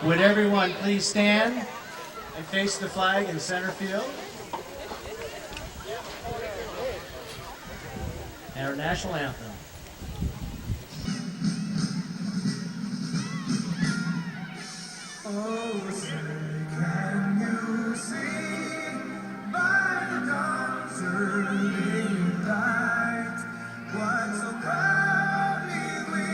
Would everyone please stand and face the flag in center field? And our national anthem. Oh, say, can you see by the dawn's early light what so proudly we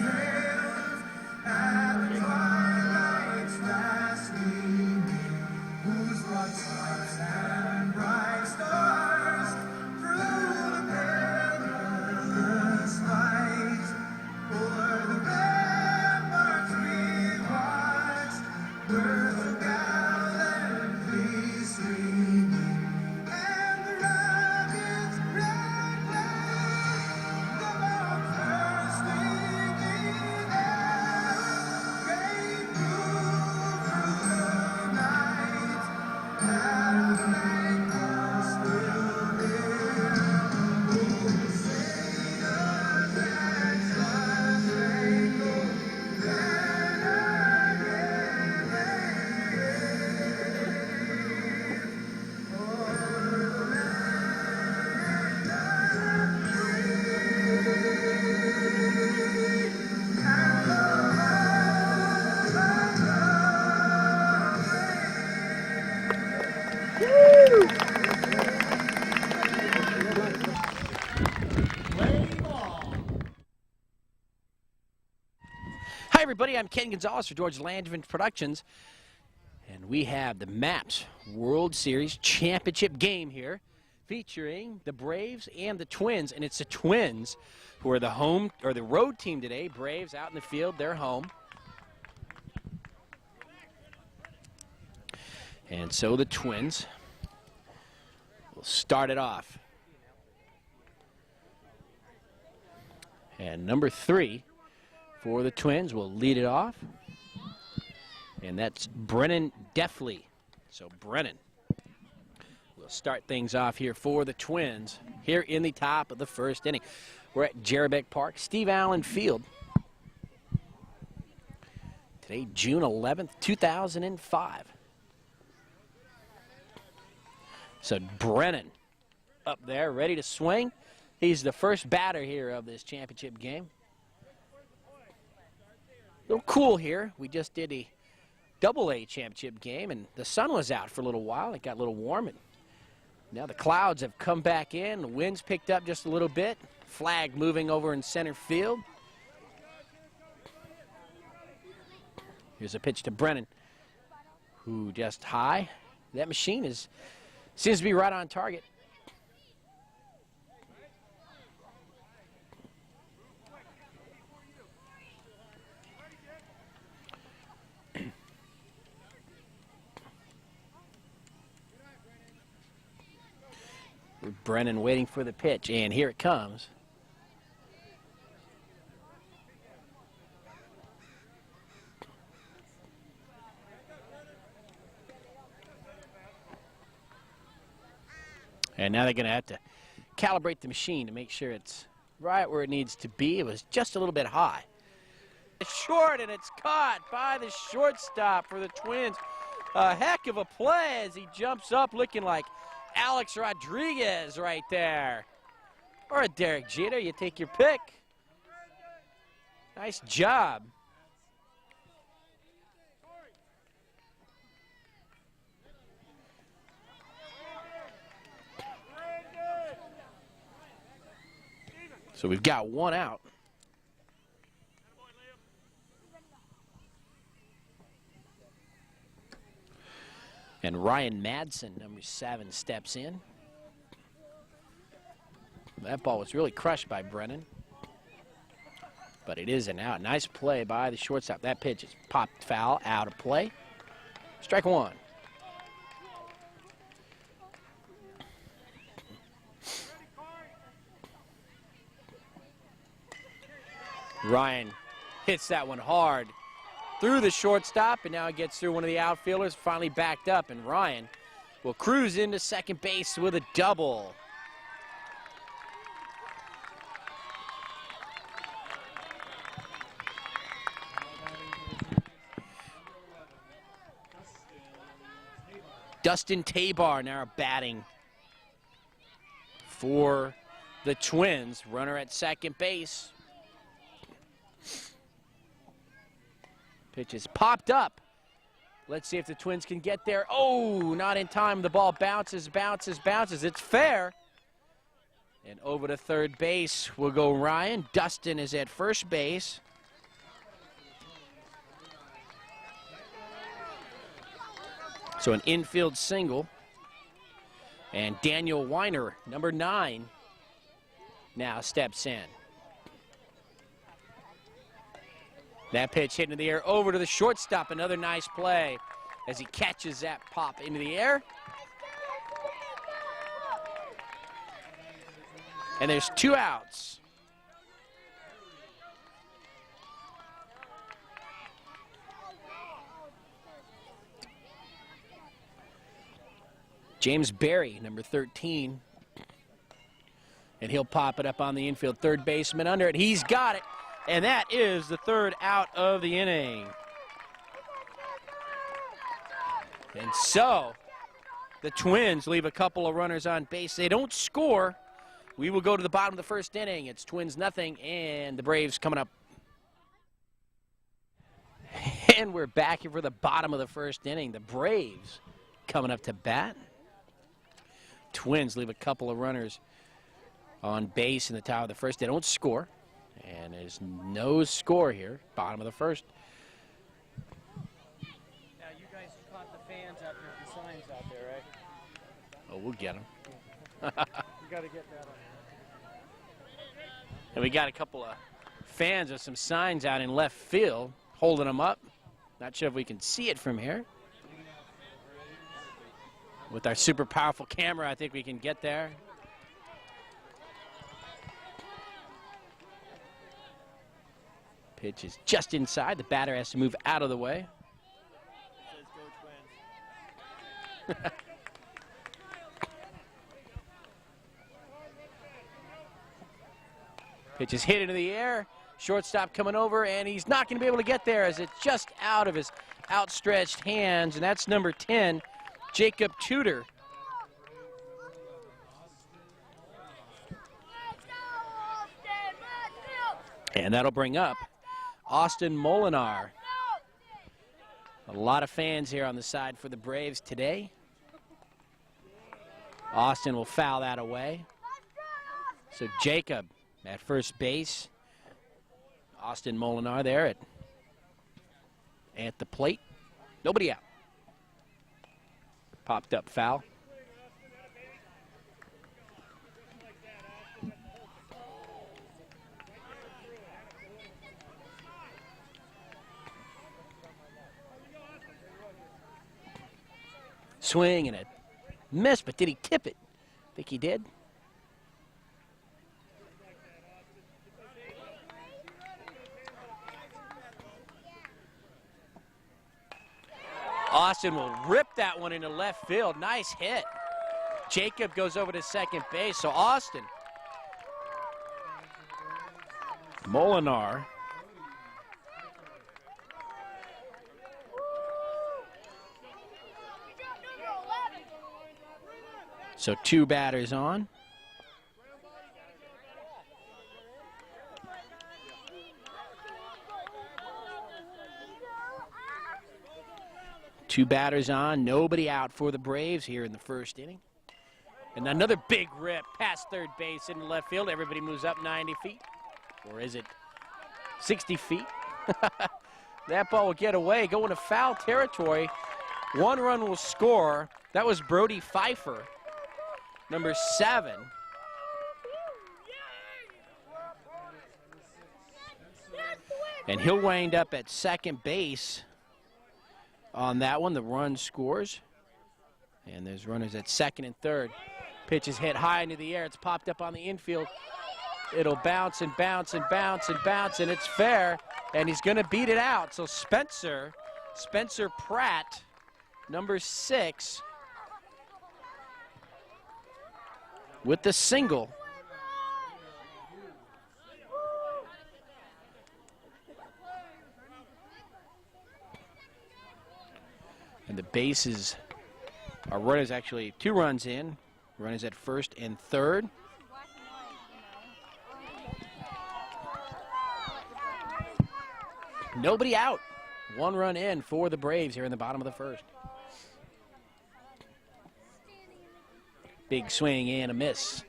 hailed at the twilight's last gleaming, whose broad stars and bright stars through the perilous fight o'er the ramparts we watched. Words of gallantry streaming, and the rocket's red flame, the bombs bursting in air, gave proof through the night that the vanquished will hear. Oh, sailors and star-spangled banner yet wave o'er the land of the free and the home Play ball. Hi, everybody. I'm Ken Gonzalez for George Landman Productions, and we have the MAPS World Series Championship game here, featuring the Braves and the Twins. And it's the Twins who are the home or the road team today. Braves out in the field, they're home. And so the Twins will start it off. And number 3 for the Twins will lead it off. And that's Brennan Deffley. So Brennan will start things off here for the Twins here in the top of the first inning. We're at Jerebeck Park, Steve Allen Field. Today, June 11th, 2005. So Brennan up there, ready to swing. He's the first batter here of this championship game. A little cool here. We just did a Double-A championship game, and the sun was out for a little while. It got a little warm, and now the clouds have come back in. The wind's picked up just a little bit. Flag moving over in center field. Here's a pitch to Brennan, who just high. That machine seems to be right on target. Brennan waiting for the pitch, and here it comes. And now they're going to have to calibrate the machine to make sure it's right where it needs to be. It was just a little bit high. It's short, and it's caught by the shortstop for the Twins. A heck of a play as he jumps up looking like Alex Rodriguez right there. Or a Derek Jeter, you take your pick. Nice job. So we've got one out. And Ryan Madsen, number 7, steps in. That ball was really crushed by Brennan. But it is an out. Nice play by the shortstop. That pitch is popped foul, out of play. Strike 1. Ryan hits that one hard through the shortstop, and now it gets through one of the outfielders, finally backed up, and Ryan will cruise into second base with a double. Dustin Tabar now batting for the Twins. Runner at second base. Pitch is popped up. Let's see if the Twins can get there. Oh, not in time. The ball bounces, bounces, bounces. It's fair. And over to third base will go Ryan. Dustin is at first base. So an infield single. And Daniel Weiner, number 9, now steps in. That pitch hit into the air over to the shortstop. Another nice play as he catches that pop into the air. And there's 2 outs. James Berry, number 13. And he'll pop it up on the infield. Third baseman under it. He's got it. And that is the 3rd out of the inning. And so the Twins leave a couple of runners on base. They don't score. We will go to the bottom of the 1st inning. It's Twins nothing, and the Braves coming up. And we're back here for the bottom of the 1st inning. The Braves coming up to bat. Twins leave a couple of runners on base in the top of the 1st. They don't score. And there's no score here, bottom of the 1st. Now, you guys caught the fans out there, the signs out there, right? Oh, we'll get them. You got to get that on. And we got a couple of fans with some signs out in left field, holding them up. Not sure if we can see it from here. With our super powerful camera, I think we can get there. Pitch is just inside. The batter has to move out of the way. Says go Twins. Pitch is hit into the air. Shortstop coming over, and he's not going to be able to get there as it's just out of his outstretched hands, and that's number 10, Jacob Tudor. And that'll bring up Austin Molinar. A lot of fans here on the side for the Braves today. Austin will foul that away. So Jacob at first base. Austin Molinar there at the plate. Nobody out. Popped up foul. Swing and a miss, but did he tip it? I think he did. Austin will rip that one into left field. Nice hit. Jacob goes over to second base. So Austin. Molinar. So 2 batters on. Two batters on, nobody out for the Braves here in the 1st inning. And another big rip past third base into left field. Everybody moves up 90 feet. Or is it 60 feet? That ball will get away, go into foul territory. 1 run will score. That was Brody Pfeiffer, number 7. And he'll wind up at second base. On that one, the run scores. And there's runners at second and third. Pitch is hit high into the air. It's popped up on the infield. It'll bounce and bounce and bounce and bounce, and it's fair. And he's going to beat it out. So Spencer Pratt, number 6, with the single. And the bases Our runners actually 2 runs in. Runners at first and third. Nobody out. 1 run in for the Braves here in the bottom of the first. Big swing and a miss.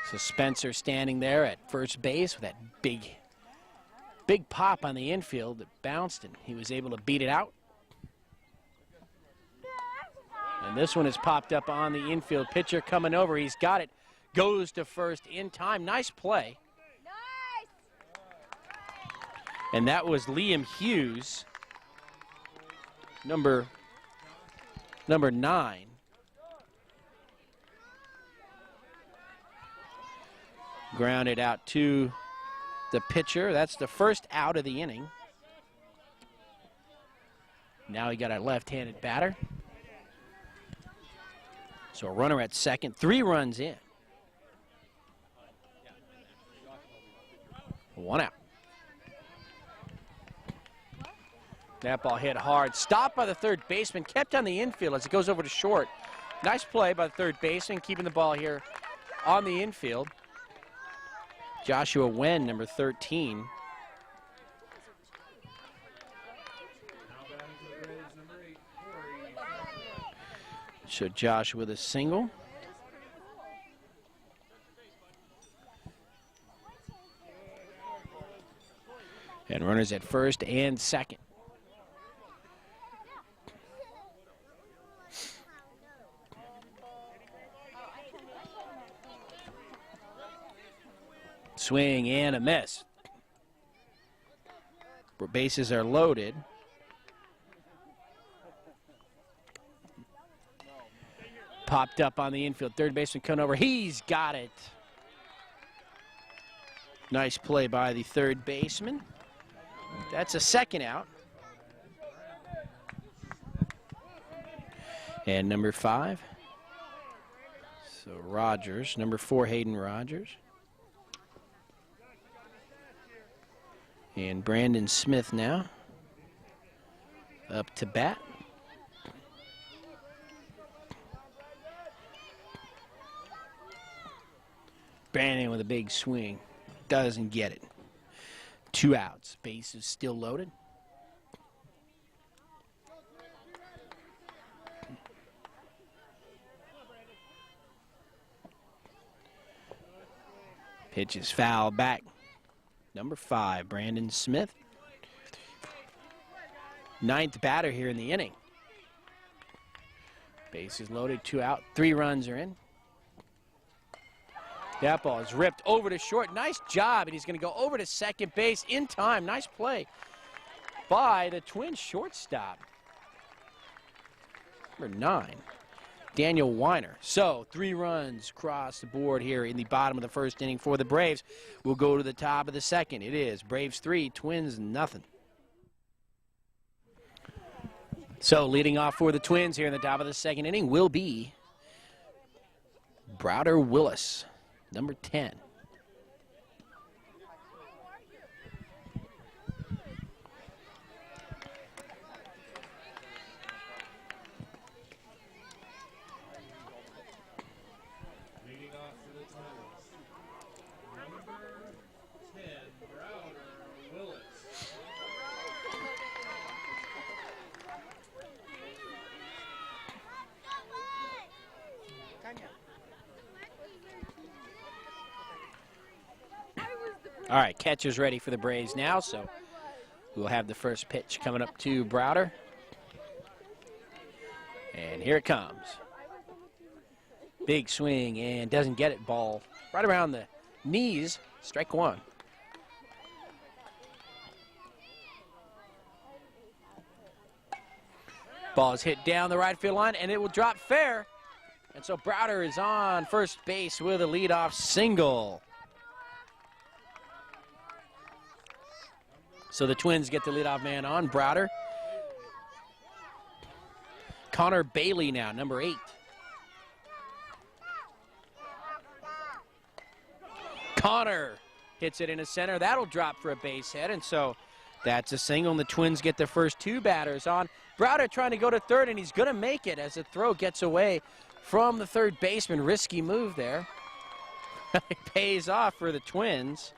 So Spencer standing there at first base with that big pop on the infield that bounced, and he was able to beat it out. And this one has popped up on the infield. Pitcher coming over. He's got it. Goes to first in time. Nice play. And that was Liam Hughes, number 9. Grounded out to the pitcher. That's the first out of the inning. Now he got a left-handed batter. So a runner at second, 3 runs in. 1 out. That ball hit hard. Stopped by the third baseman. Kept on the infield as it goes over to short. Nice play by the third baseman, keeping the ball here on the infield. Joshua Wen, number 13. So Josh with a single. And runners at first and second. Swing and a miss. Bases are loaded. Popped up on the infield. Third baseman coming over. He's got it. Nice play by the third baseman. That's a second out. And number 5. So Rogers, number 4, Hayden Rogers. And Brandon Smith now up to bat. Brandon with a big swing. Doesn't get it. 2 outs. Base is still loaded. Pitch is foul back. Number 5, Brandon Smith. 9th batter here in the inning. Base is loaded, 2 out, 3 runs are in. That ball is ripped over to short. Nice job, and he's going to go over to second base in time. Nice play by the Twins shortstop. Number 9, Daniel Weiner. So 3 runs across the board here in the bottom of the first inning for the Braves. We'll go to the top of the second. It is Braves 3, Twins nothing. So leading off for the Twins here in the top of the second inning will be Browder Willis, number 10. All right, catcher's ready for the Braves now, so we'll have the first pitch coming up to Browder. And here it comes. Big swing and doesn't get it. Ball right around the knees. Strike 1. Ball is hit down the right field line, and it will drop fair. And so Browder is on first base with a leadoff single. So the Twins get the leadoff man on, Browder. Connor Bailey now, number 8. Connor hits it into center. That'll drop for a base hit, and so That's a single, and the Twins get their first 2 batters on. Browder trying to go to third, and he's going to make it as the throw gets away from the third baseman. Risky move there. It pays off for the Twins.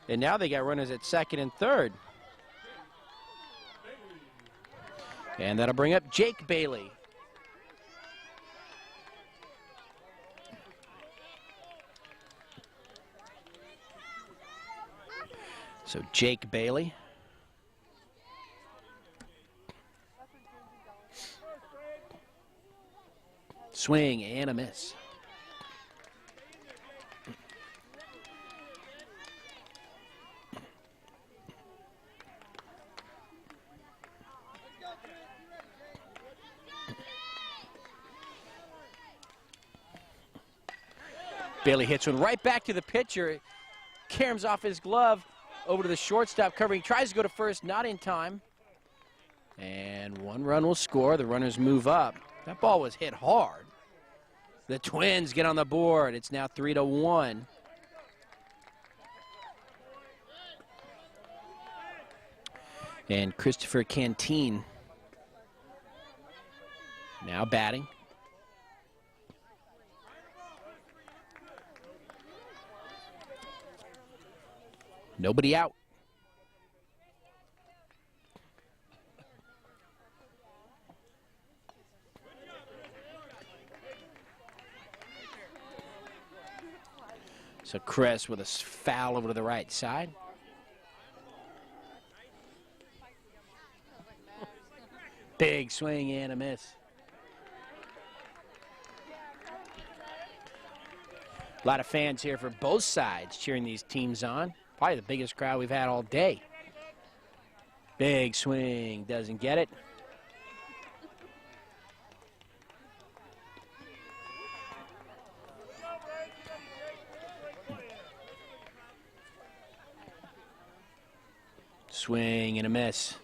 And now they got runners at second and third. And that'll bring up Jake Bailey. So Jake Bailey. Swing and a miss. Bailey hits one right back to the pitcher. It caroms off his glove over to the shortstop covering. Tries to go to first, not in time. And 1 run will score. The runners move up. That ball was hit hard. The Twins get on the board. It's now 3-1. And Christopher Canteen now batting. Nobody out. So Chris with a foul over to the right side. Big swing and a miss. A lot of fans here for both sides cheering these teams on. Probably the biggest crowd we've had all day. Big swing, doesn't get it. Swing and a miss.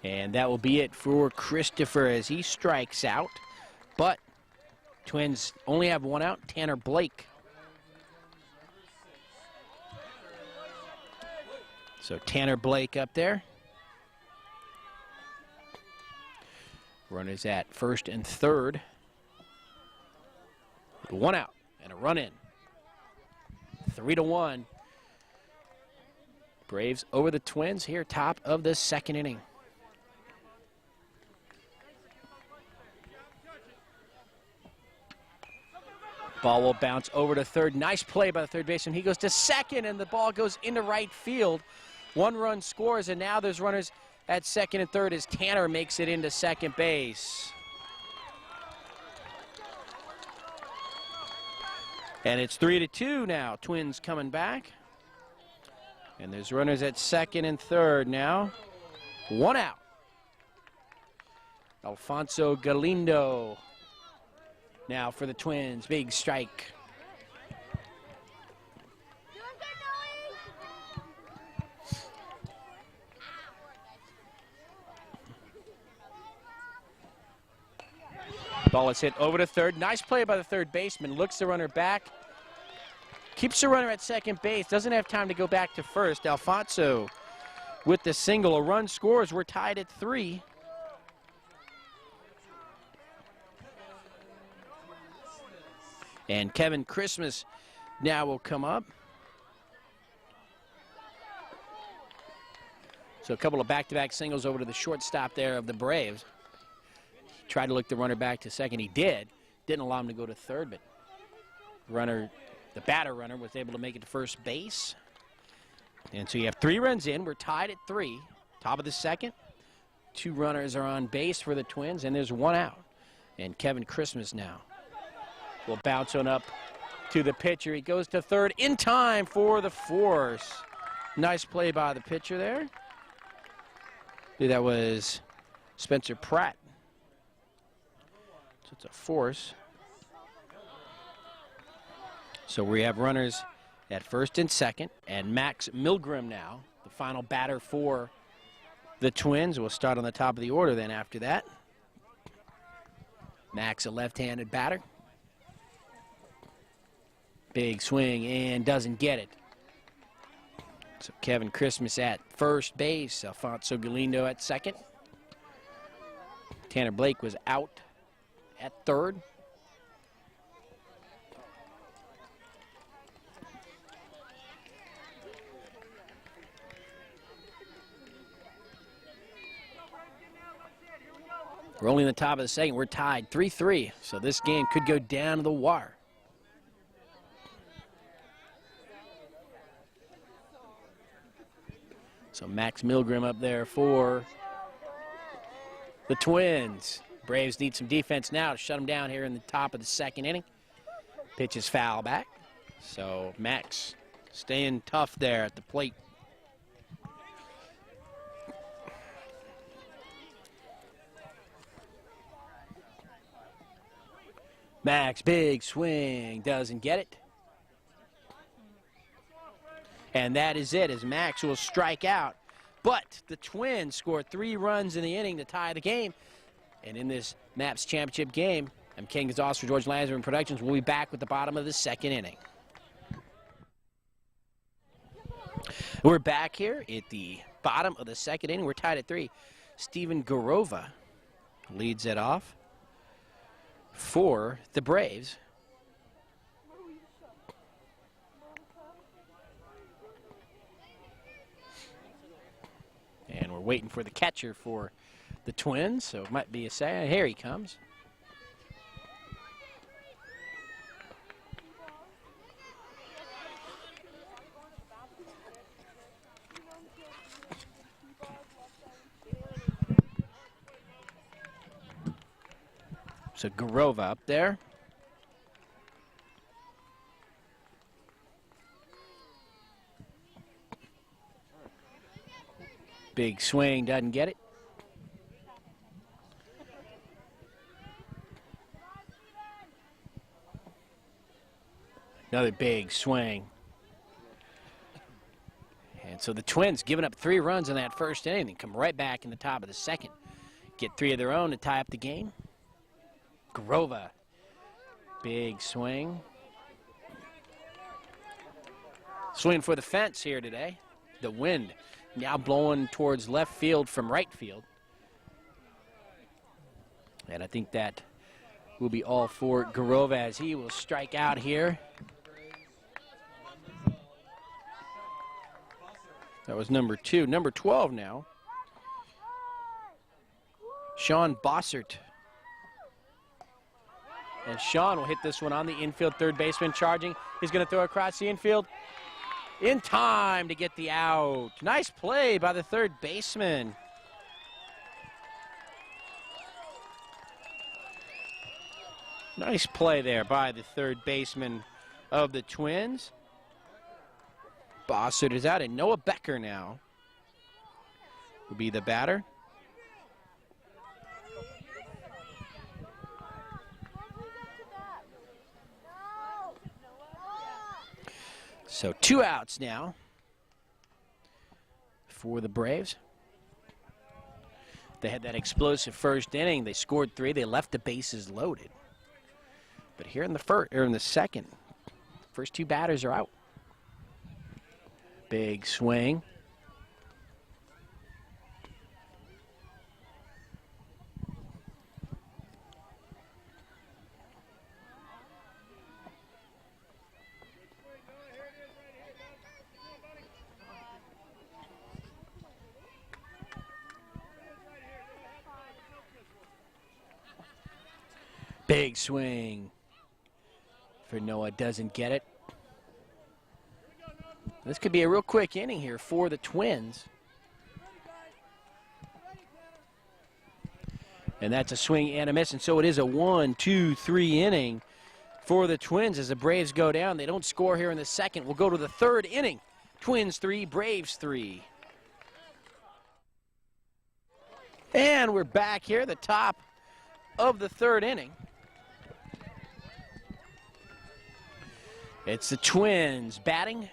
And that will be it for Christopher as he strikes out. But Twins only have 1 out, Tanner Blake. So Tanner Blake up there. Runners at first and third. 1 out and a run in. 3-1. Braves over the Twins here, top of the second inning. Ball will bounce over to third. Nice play by the third baseman. He goes to second, and the ball goes into right field. 1 run scores, and now there's runners at second and third as Tanner makes it into second base. And it's 3-2 now. Twins coming back. And there's runners at second and third now. 1 out. Alfonso Galindo now for the Twins. Big strike. Ball is hit over to third. Nice play by the third baseman. Looks the runner back. Keeps the runner at second base. Doesn't have time to go back to first. Alfonso with the single. A run scores. We're tied at 3. And Kevin Christmas now will come up. So a couple of back-to-back singles over to the shortstop there of the Braves. He tried to look the runner back to second. He did. Didn't allow him to go to third, but the batter runner was able to make it to first base. And so you have 3 runs in. We're tied at 3. Top of the second. 2 runners are on base for the Twins, and there's 1 out. And Kevin Christmas now will bounce on up to the pitcher. He goes to third in time for the force. Nice play by the pitcher there. That was Spencer Pratt. So it's a force. So we have runners at first and second, and Max Milgram now, the final batter for the Twins. We'll start on the top of the order then after that. Max, a left-handed batter. Big swing and doesn't get it. So Kevin Christmas at first base, Alfonso Galindo at second. Tanner Blake was out at third. We're only in the top of the second. We're tied 3-3, so this game could go down to the wire. So Max Milgram up there for the Twins. Braves need some defense now to shut them down here in the top of the second inning. Pitch is foul back. So Max staying tough there at the plate. Max, big swing, doesn't get it. And that is it, as Max will strike out. But the Twins score 3 runs in the inning to tie the game. And in this MAPS championship game, I'm Ken Gonzalez for George Lansman Productions. We'll be back with the bottom of the second inning. We're back here at the bottom of the second inning. We're tied at 3. Steven Garova leads it off for the Braves. And we're waiting for the catcher for the Twins, so it might be a second. Here he comes. So Garova up there. Big swing, doesn't get it. Another big swing. And so the Twins giving up 3 runs in that first inning and come right back in the top of the second. Get 3 of their own to tie up the game. Garova, big swing. Swing for the fence here today. The wind now blowing towards left field from right field. And I think that will be all for Garova as he will strike out here. That was number 2. Number 12 now. Sean Bossert. And Sean will hit this one on the infield. Third baseman charging. He's going to throw across the infield. In time to get the out. Nice play by the third baseman. Nice play there by the third baseman of the Twins. Bossert is out, and Noah Becker now will be the batter. So 2 outs now for the Braves. They had that explosive first inning. They scored 3. They left the bases loaded. But here in the first, or in the second, first 2 batters are out. Big swing. Big swing for Noah, doesn't get it. This could be a real quick inning here for the Twins. And that's a swing and a miss, and so it is a 1-2-3 inning for the Twins as the Braves go down. They don't score here in the second. We'll go to the third inning. Twins 3, Braves 3. And we're back here at the top of the third inning. It's the Twins batting.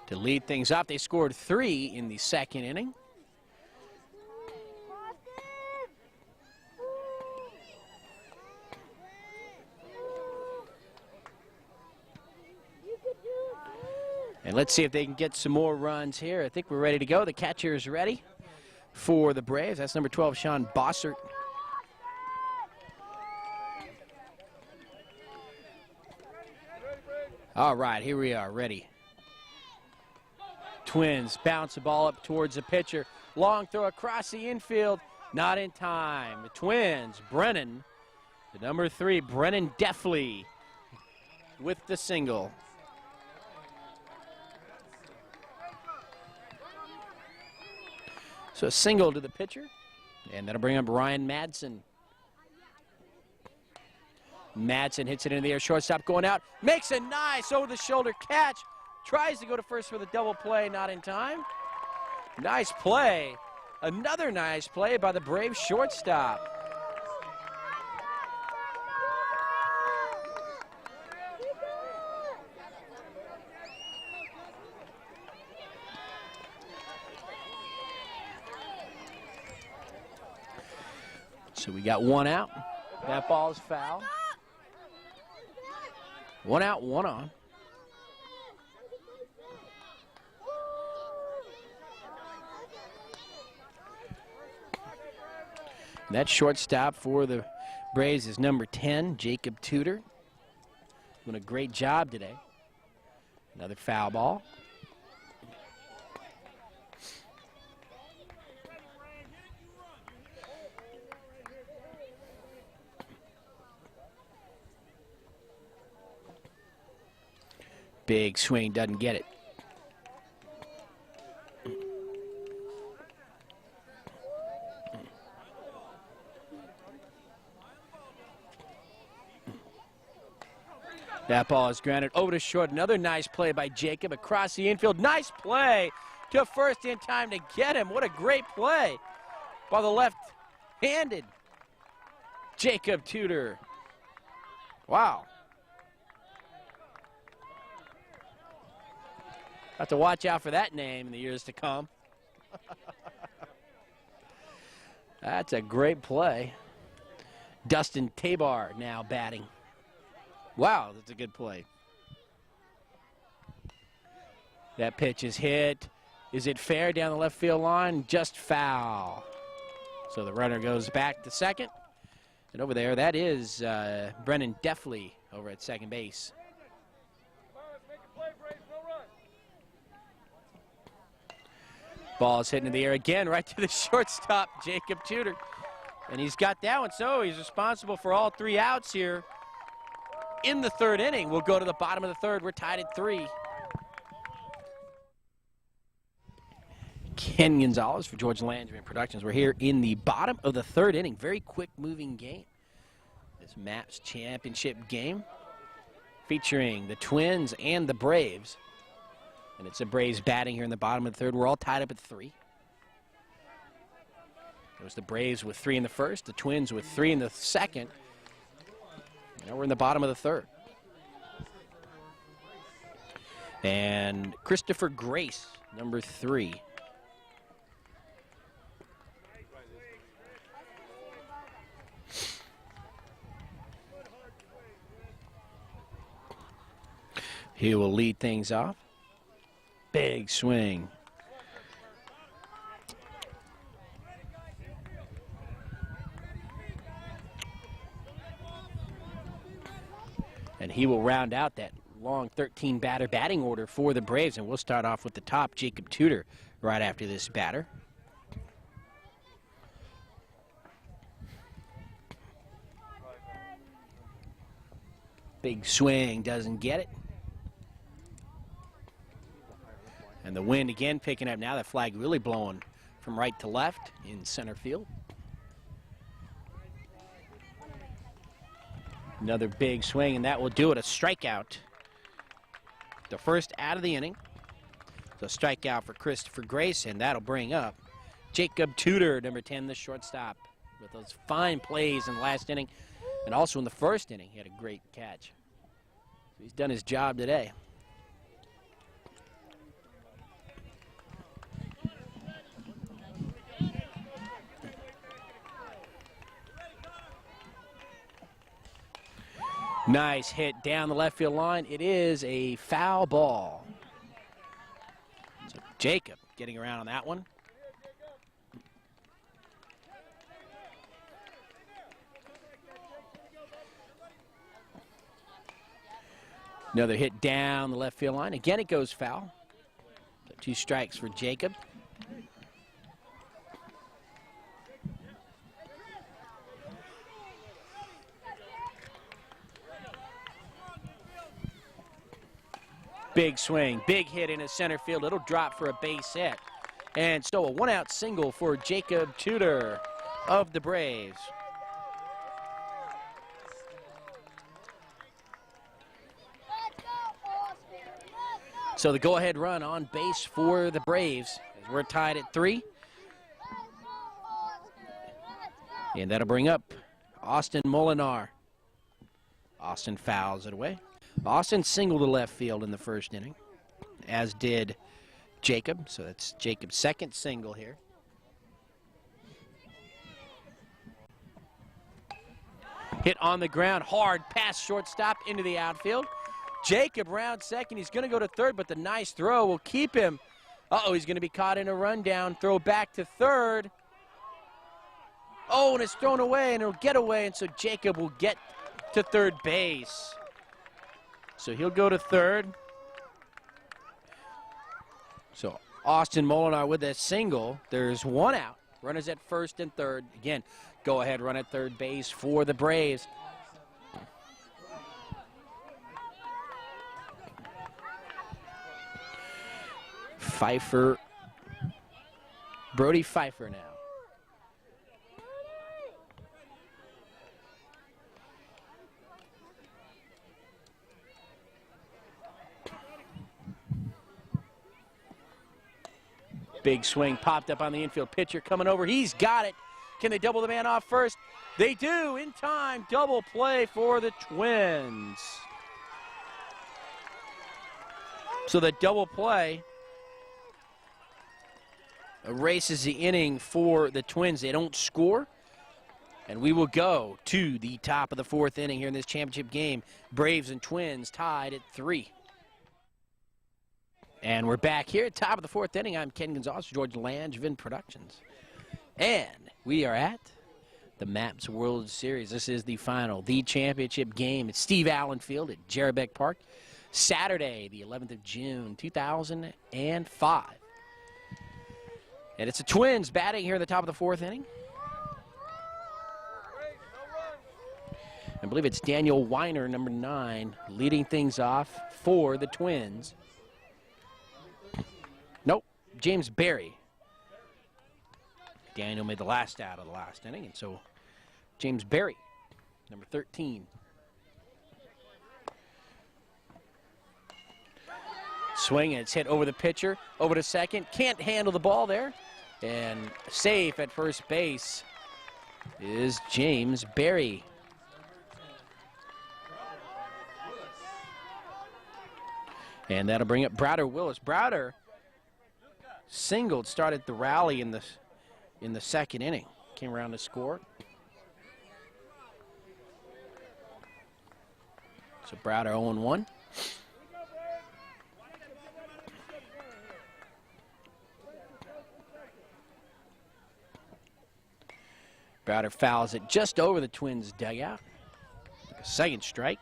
To lead things off, they scored 3 in the second inning. And let's see if they can get some more runs here. I think we're ready to go. The catcher is ready for the Braves. That's number 12, Sean Bossert. All right, here we are, ready. Twins bounce the ball up towards the pitcher. Long throw across the infield, not in time. The Twins, Brennan, the number 3, Brennan Deffley with the single. So a single to the pitcher, and that'll bring up Ryan Madsen. Madsen hits it into the air, shortstop going out, makes a nice over-the-shoulder catch, tries to go to first for the double play, not in time. Nice play. Another nice play by the Braves shortstop. So we got one out. That ball's foul. One out, one on. That shortstop for the Braves is number 10, Jacob Tudor. Doing a great job today. Another foul ball. Big swing, doesn't get it. That ball is grounded over to short. Another nice play by Jacob across the infield. Nice play to first in time to get him. What a great play by the left-handed Jacob Tudor. Wow. Have to watch out for that name in the years to come. That's a great play. Dustin Tabar now batting. Wow, that's a good play. That pitch is hit. Is it fair down the left field line? Just foul. So the runner goes back to second. And over there, that is Brennan Deffley over at second base. Ball is hitting in the air again, right to the shortstop, Jacob Tudor. And he's got that one, so he's responsible for all 3 outs here in the 3rd inning. We'll go to the bottom of the 3rd. We're tied at 3. Ken Gonzalez for George Landry Productions. We're here in the bottom of the 3rd inning. Very quick-moving game. This MAPS championship game featuring the Twins and the Braves. And it's the Braves batting here in the bottom of the 3rd. We're all tied up at 3. It was the Braves with 3 in the 1st, the Twins with 3 in the 2nd. Now we're in the bottom of the 3rd. And Christopher Grace, number 3. He will lead things off. Big swing. And he will round out that long 13-batter batting order for the Braves. And we'll start off with the top, Jacob Tudor, right after this batter. Big swing, doesn't get it. And the wind again picking up now. That flag really blowing from right to left in center field. Another big swing, and that will do it. A strikeout. The first out of the inning. So strikeout for Christopher Grace, and that'll bring up Jacob Tudor, number 10, the shortstop, with those fine plays in the last inning. And also in the 1st inning, he had a great catch. So he's done his job today. Nice hit down the left field line. It is a foul ball. Jacob getting around on that one. Another hit down the left field line. Again, it goes foul. So 2 strikes for Jacob. Big swing, big hit in his center field. It'll drop for a base hit. And so a 1-out single for Jacob Tudor of the Braves. So the go-ahead run on base for the Braves as we're tied at 3. And that'll bring up Austin Molinar. Austin fouls it away. Austin singled to left field in the first inning, as did Jacob. So that's Jacob's second single here. Hit on the ground, hard past shortstop into the outfield. Jacob round second. He's going to go to third, but the nice throw will keep him. Uh-oh, he's going to be caught in a rundown. Throw back to third. Oh, and it's thrown away, and it'll get away, and so Jacob will get to third base. So he'll go to third. So Austin Molinar with that single. There's 1 out. Runners at first and third. Again, go ahead run at third base for the Braves. Pfeiffer, Brody Pfeiffer now. Big swing popped up on the infield. Pitcher coming over. He's got it. Can they double the man off first? They do in time. Double play for the Twins. So the double play erases the inning for the Twins. They don't score. And we will go to the top of the 4th inning here in this championship game. Braves and Twins tied at 3. And we're back here at top of the 4th inning. I'm Ken Gonzalez, George Langevin Productions. And we are at the MAPS World Series. This is the final, the championship game at Steve Allen Field at Jerribeck Park. Saturday, the 11th of June, 2005. And it's the Twins batting here in the top of the 4th inning. I believe it's Daniel Weiner, number 9, leading things off for the Twins. Nope, James Berry. Daniel made the last out of the last inning, and so James Berry, number 13. Swing, and it's hit over the pitcher, over to second. Can't handle the ball there. And safe at first base is James Berry. And that'll bring up Browder Willis. Browder singled, started the rally in the 2nd inning. Came around to score. So Browder 0-1. Browder fouls it just over the Twins' dugout. A 2nd strike.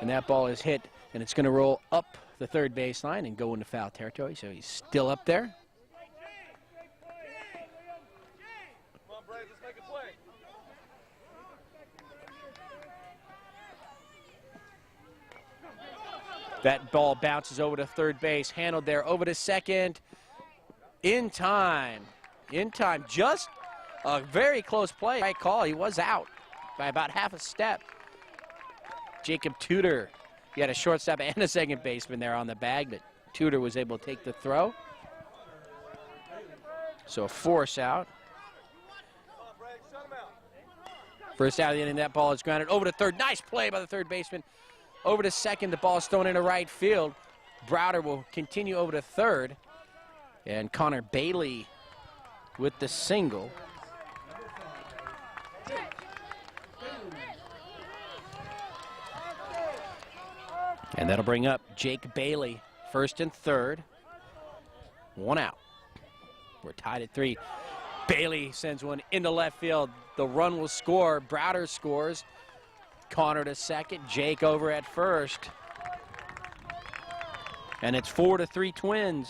And that ball is hit, and it's going to roll up the 3rd baseline and go into foul territory, so he's still up there. Come on, Braves, let's make a play. That ball bounces over to 3rd base, handled there, over to 2nd. In time. In time. Just a very close play. Right call. He was out by about half a step. Jacob Tudor. He had a shortstop and a 2nd baseman there on the bag, but Tudor was able to take the throw. So a force out. First out of the inning, that ball is grounded over to 3rd. Nice play by the 3rd baseman. Over to 2nd, the ball is thrown into right field. Browder will continue over to 3rd. And Connor Bailey with the single. And that'll bring up Jake Bailey, first and third. 1 out. We're tied at 3. Bailey sends one into left field. The run will score. Browder scores. Connor to second. Jake over at first. And it's 4-3 Twins.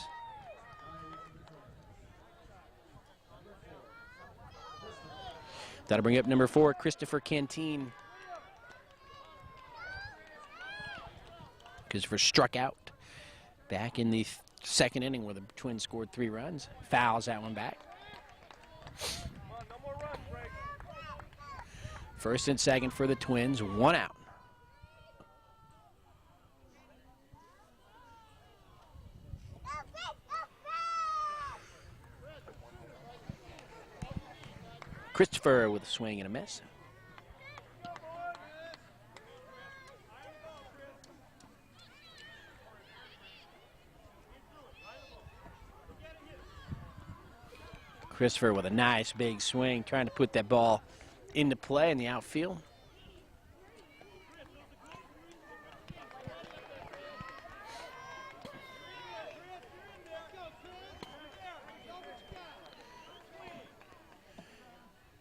That'll bring up number 4, Christopher Canteen. Christopher struck out back in the second inning where the Twins scored 3 runs. Fouls that one back. First and second for the Twins, 1 out. Christopher with a swing and a miss. Christopher with a nice big swing, trying to put that ball into play in the outfield.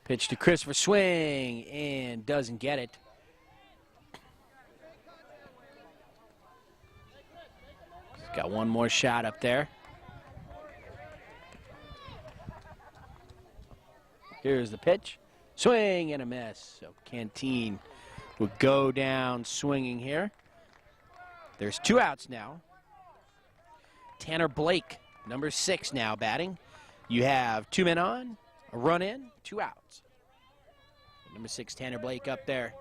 Pitch to Christopher, swing, and doesn't get it. He's got one more shot up there. Here's the pitch. Swing and a miss. So Canteen will go down swinging here. There's 2 outs now. Tanner Blake, number 6 now batting. You have 2 men on, a run in, 2 outs. Number 6, Tanner Blake up there.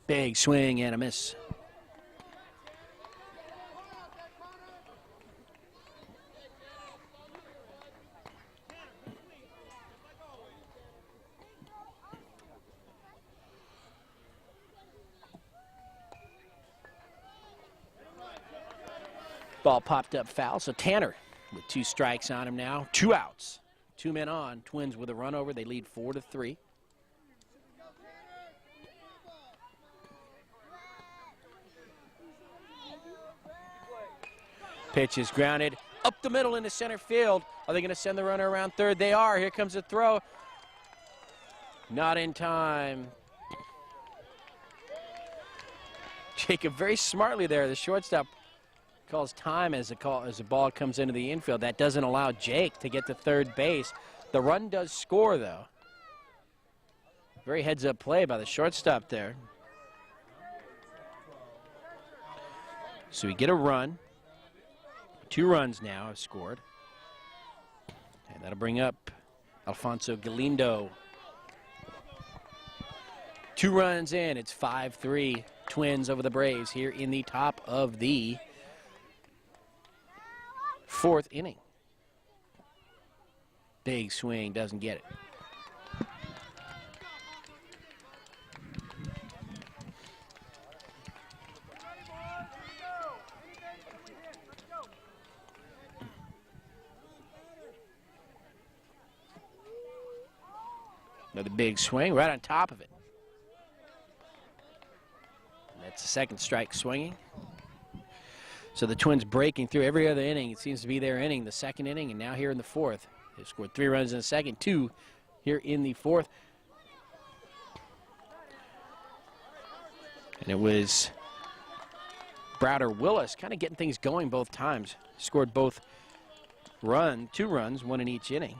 Big swing and a miss. Ball popped up foul, so Tanner with 2 strikes on him now. 2 outs, 2 men on. Twins with a run over. They lead 4-3. Pitch is grounded up the middle into center field. Are they going to send the runner around third? They are. Here comes the throw. Not in time. Jacob very smartly there. The shortstop calls time as the ball comes into the infield. That doesn't allow Jake to get to third base. The run does score, though. Very heads-up play by the shortstop there. So we get a run. 2 runs now have scored. And that'll bring up Alfonso Galindo. 2 runs in. It's 5-3 Twins over the Braves here in the top of the 4th inning. Big swing, doesn't get it. Another big swing right on top of it. And that's the 2nd strike swinging. So the Twins breaking through every other inning. It seems to be their inning, the 2nd inning, and now here in the 4th. They've scored 3 runs in the 2nd, 2 here in the 4th. And it was Browder Willis kind of getting things going both times. Scored both 2 runs, 1 in each inning.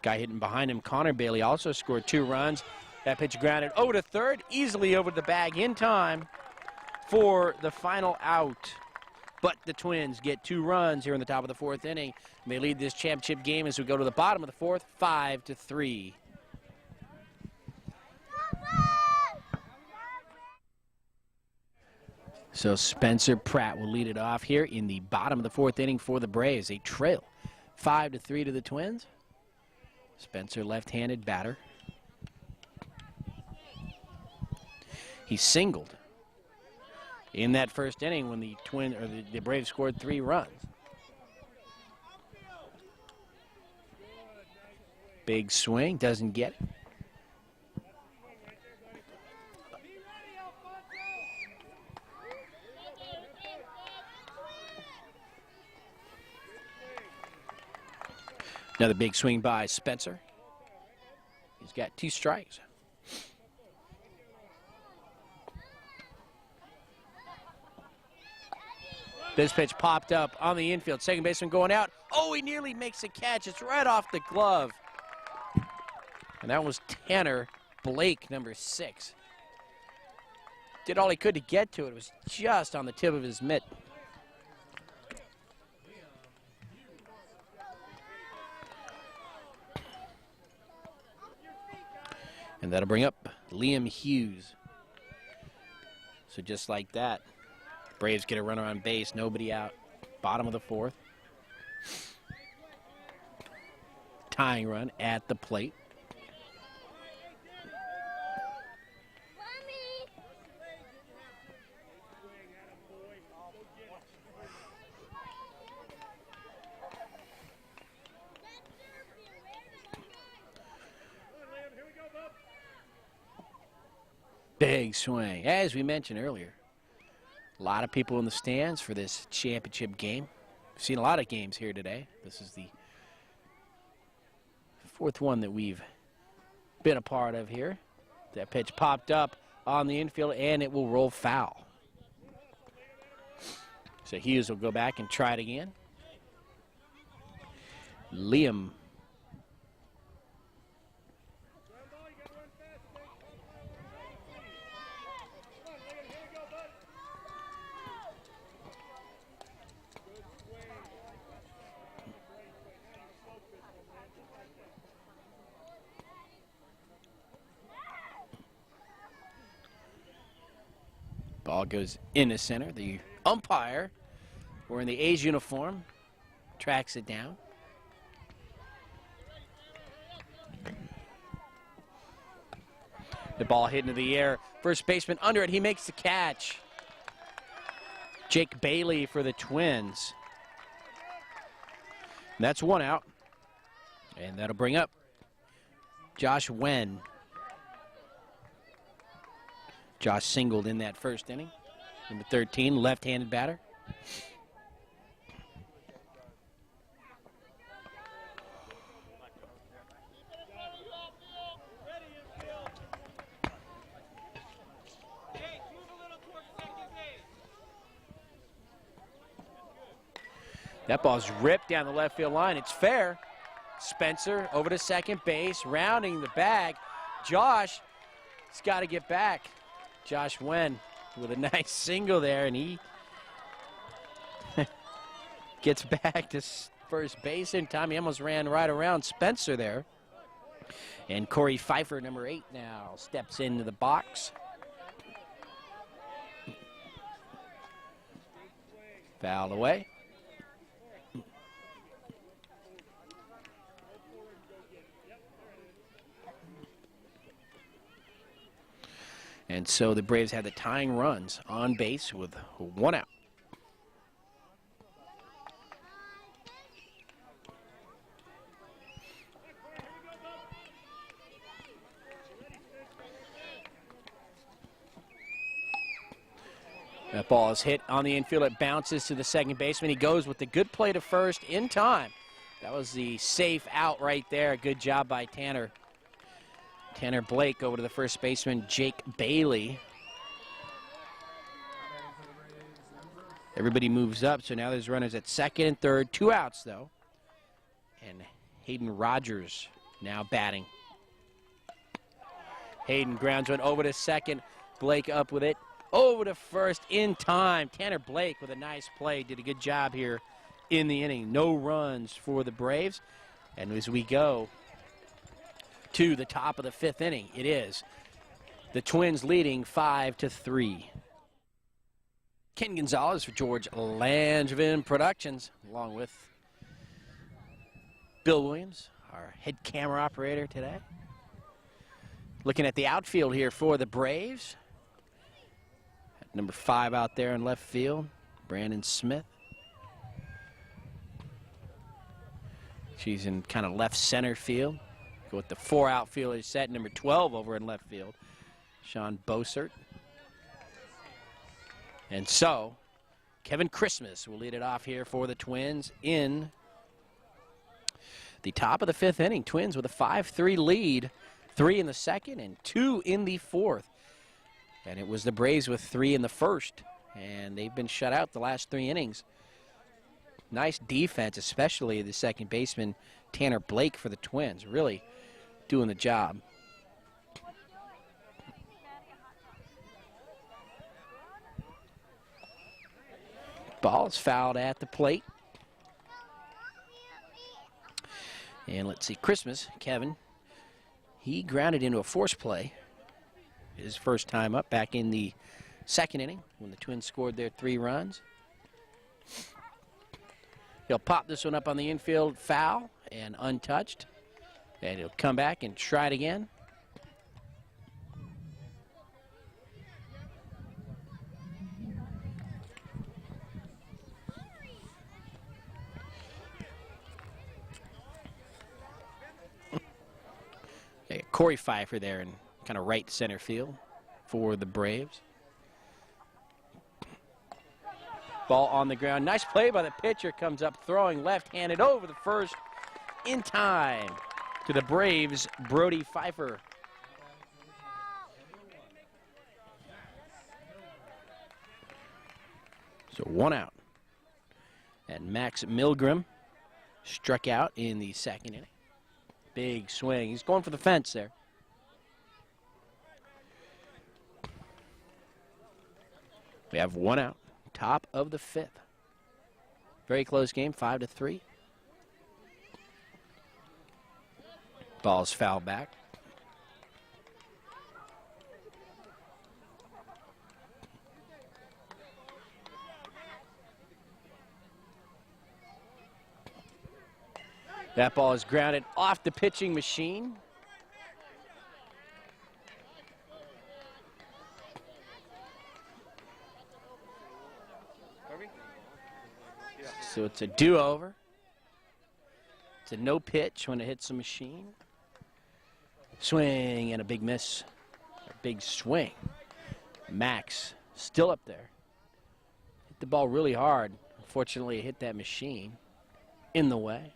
Guy hitting behind him, Connor Bailey, also scored 2 runs. That pitch grounded over to third, easily over the bag in time for the final out. But the Twins get 2 runs here in the top of the 4th inning. And they lead this championship game as we go to the bottom of the 4th, 5-3. So Spencer Pratt will lead it off here in the bottom of the 4th inning for the Braves. They trail 5-3 to the Twins. Spencer, left-handed batter. He singled in that 1st inning when the Braves scored 3 runs. Big swing, doesn't get it. Another big swing by Spencer. He's got 2 strikes. This pitch popped up on the infield. Second baseman going out. Oh, he nearly makes a catch. It's right off the glove. And that was Tanner Blake, number 6. Did all he could to get to it. It was just on the tip of his mitt. And that'll bring up Liam Hughes. So just like that, Braves get a runner on base, nobody out. Bottom of the 4th. Tying run at the plate. Big swing, as we mentioned earlier. A lot of people in the stands for this championship game. We've seen a lot of games here today. This is the 4th one that we've been a part of here. That pitch popped up on the infield, and it will roll foul. So Hughes will go back and try it again. Liam. Ball goes into center. The umpire, wearing the A's uniform, tracks it down. The ball hit into the air. First baseman under it. He makes the catch. Jake Bailey for the Twins. And that's 1 out. And that'll bring up Josh Wen. Josh singled in that first inning. Number 13, left-handed batter. That ball's ripped down the left field line. It's fair. Spencer over to second base, rounding the bag. Josh has got to get back. Josh Wen with a nice single there, and he gets back to first base in time. He almost ran right around Spencer there. And Corey Pfeiffer, number 8 now, steps into the box. Fouled away. And so the Braves had the tying runs on base with 1 out. That ball is hit on the infield. It bounces to the second baseman. He goes with the good play to first in time. That was the safe out right there. Good job by Tanner. Tanner Blake over to the first baseman, Jake Bailey. Everybody moves up, so now there's runners at second and third. 2 outs, though. And Hayden Rogers now batting. Hayden grounds one over to second. Blake up with it. Over to first in time. Tanner Blake with a nice play. Did a good job here in the inning. No runs for the Braves. And as we go to the top of the 5th inning, it is the Twins leading 5-3. Ken Gonzalez for George Langevin Productions, along with Bill Williams, our head camera operator today. Looking at the outfield here for the Braves. Number 5 out there in left field, Brandon Smith. She's in kind of left center field. Go with the 4 outfielders set. Number 12 over in left field, Sean Bossert. And so, Kevin Christmas will lead it off here for the Twins in The top of the 5th inning, Twins with a 5-3 lead. 3 in the second and 2 in the 4th. And it was the Braves with 3 in the first. And they've been shut out the last 3 innings. Nice defense, especially the second baseman, Tanner Blake, for the Twins. Really doing the job. Ball is fouled at the plate. And let's see, Christmas, Kevin, he grounded into a force play. His first time up back in the second inning when the Twins scored their 3 runs. He'll pop this one up on the infield, foul and untouched. And he'll come back and try it again. Okay, Corey Pfeiffer there in kind of right center field for the Braves. Ball on the ground. Nice play by the pitcher. Comes up throwing left-handed over the first in time to the Braves, Brody Pfeiffer. So 1 out. And Max Milgram struck out in the second inning. Big swing. He's going for the fence there. We have 1 out. Top of the 5th. Very close game, 5-3. Ball's fouled back. That ball is grounded off the pitching machine. So it's a do-over. It's a no pitch when it hits the machine. Swing and a big miss. A big swing. Max still up there. Hit the ball really hard. Unfortunately, it hit that machine in the way.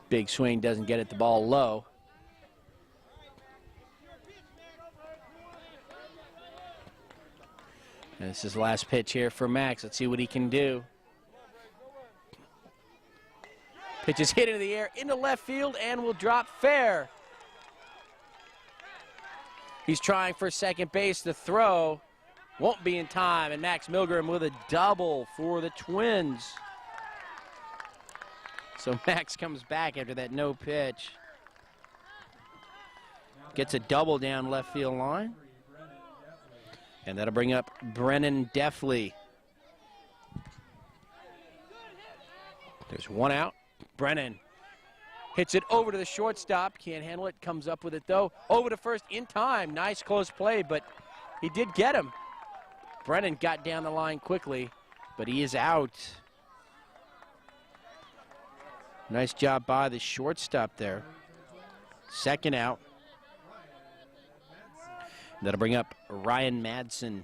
Big swing, doesn't get it, the ball low. And this is the last pitch here for Max. Let's see what he can do. Pitch is hit into the air, into left field, and will drop fair. He's trying for second base. The throw won't be in time, and Max Milgram with a double for the Twins. So Max comes back after that no pitch. Gets a double down left field line. And that'll bring up Brennan Deffley. There's 1 out. Brennan hits it over to the shortstop. Can't handle it. Comes up with it, though. Over to first in time. Nice close play, but he did get him. Brennan got down the line quickly, but he is out. Nice job by the shortstop there. 2nd out. That'll bring up Ryan Madsen.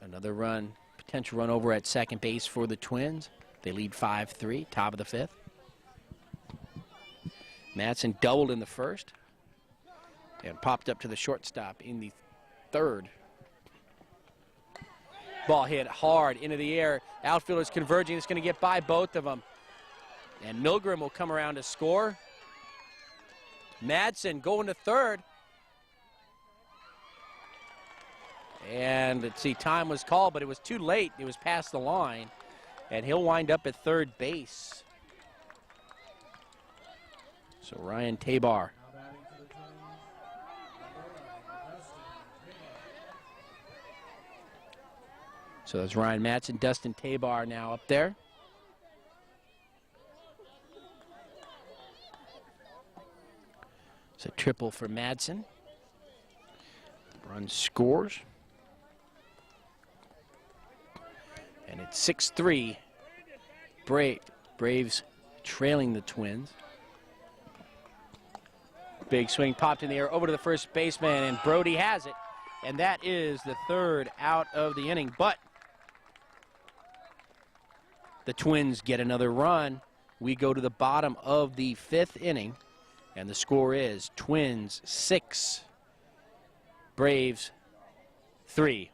Another run, potential run over at second base for the Twins. They lead 5-3, top of the 5th. Madsen doubled in the first and popped up to the shortstop in the 3rd. Ball hit hard into the air. Outfielder's converging. It's going to get by both of them. And Milgram will come around to score. Madsen going to 3rd. And let's see, time was called, but it was too late. It was past the line. And he'll wind up at 3rd base. So Ryan Tabar. So that's Ryan Madsen, Dustin Tabar now up there. It's a triple for Madsen. Run scores. And it's 6-3. Braves trailing the Twins. Big swing popped in the air over to the first baseman, and Brody has it. and that is the third out of the inning. But the Twins get another run. We go to the bottom of the fifth inning, and the score is Twins 6, Braves 3.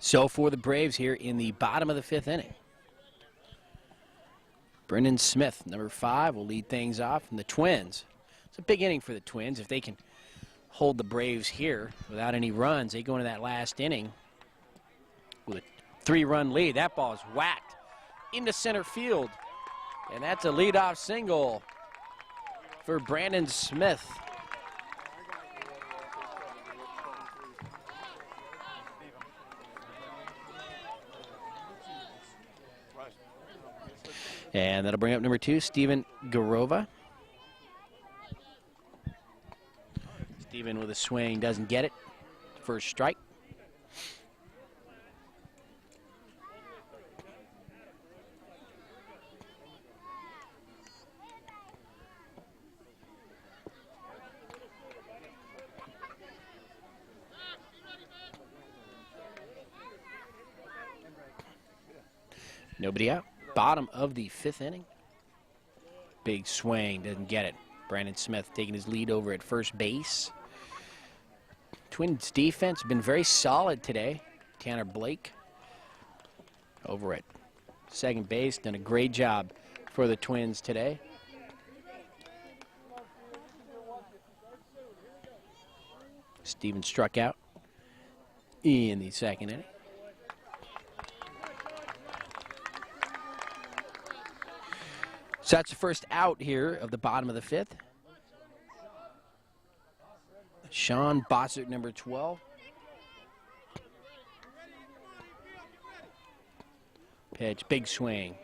So for the Braves here in the bottom of the fifth inning, Brendan Smith, number 5, will lead things off. And the Twins, it's a big inning for the Twins. If they can hold the Braves here without any runs, they go into that last inning with a 3-run lead. That ball is whacked into center field, and that's a leadoff single for Brandon Smith. And that'll bring up number 2, Steven Garova. Steven with a swing, doesn't get it. First strike. Nobody out. Bottom of the fifth inning. Big swing, doesn't get it. Brandon Smith taking his lead over at first base. Twins defense been very solid today. Tanner Blake over at second base, done a great job for the Twins today. Steven struck out in the second inning. So that's the first out here of the bottom of the fifth. Sean Bossert, number 12. Pitch, big swing.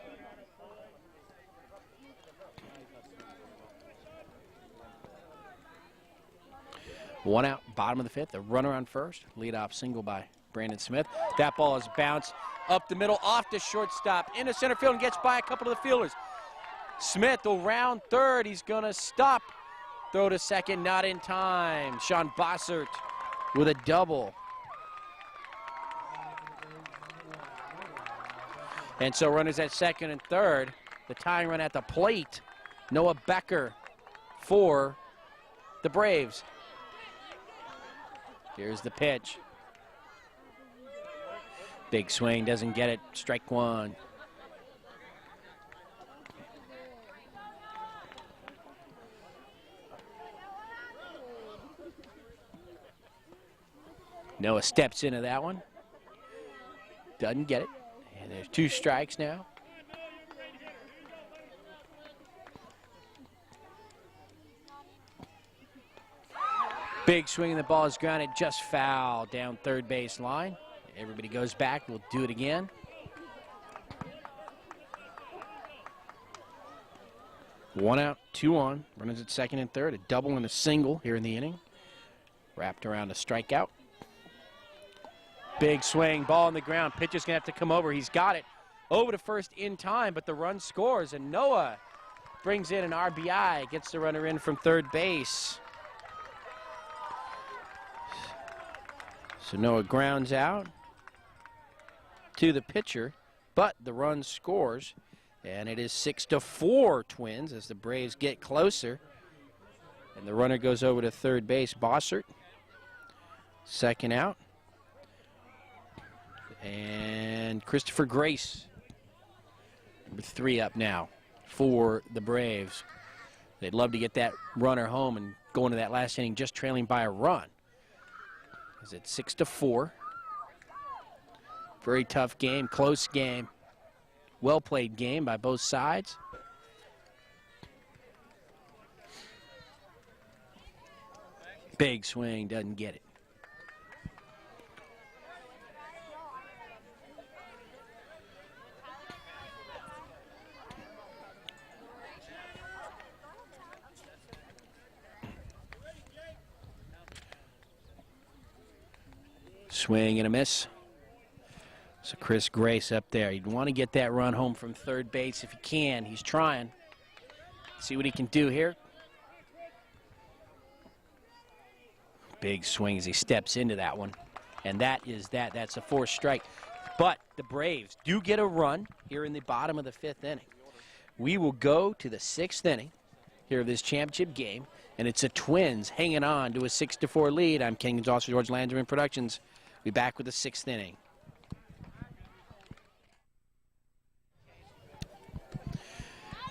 One out, bottom of the fifth. A runner on first. Leadoff single by Brandon Smith. That ball is bounced up the middle, off the shortstop, into center field, and gets by a couple of the fielders. Smith will round third. He's going to stop. Throw to second, not in time. Sean Bossert with a double. And so runners at second and third. The tying run at the plate. Noah Becker for the Braves. Here's the pitch. Big swing, doesn't get it. Strike one. Noah steps into that one. Doesn't get it. And there's 2 strikes now. Big swing and the ball is grounded just foul down third base line. Everybody goes back. We'll do it again. One out, 2 on. Runners at second and third. A double and a single here in the inning. Wrapped around a strikeout. Big swing, ball on the ground. Pitcher's going to have to come over. He's got it over to first in time, but the run scores, and Noah brings in an RBI, gets the runner in from third base. So Noah grounds out to the pitcher, but the run scores, and it is 6-4 Twins as the Braves get closer. And the runner goes over to third base, Bossert. Second out. And Christopher Grace, number 3 up now for the Braves. They'd love to get that runner home and go into that last inning just trailing by a run. Is it 6-4? Very tough game, close game, well-played game by both sides. Big swing, doesn't get it. Swing and a miss. So Chris Grace up there. You'd want to get that run home from third base if he can. He's trying. See what he can do here. Big swing as he steps into that one. And that is that. That's a forced strike. But the Braves do get a run here in the bottom of the 5th inning. We will go to the 6th inning here of this championship game, and it's the Twins hanging on to a 6-4 lead. I'm Ken Gonzalez for George Landerman Productions. We'll be back with the 6th inning.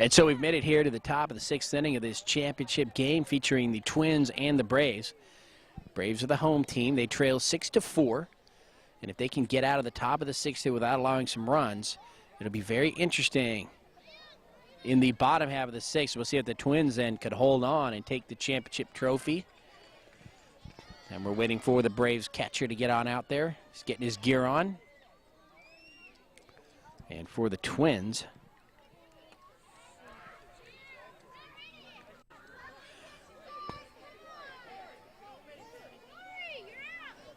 And so we've made it here to the top of the 6th inning of this championship game featuring the Twins and the Braves. Braves are the home team. They trail 6-4. And if they can get out of the top of the 6th without allowing some runs, it'll be very interesting in the bottom half of the 6th. We'll see if the Twins then could hold on and take the championship trophy. And we're waiting for the Braves catcher to get on out there. He's getting his gear on. And for the Twins,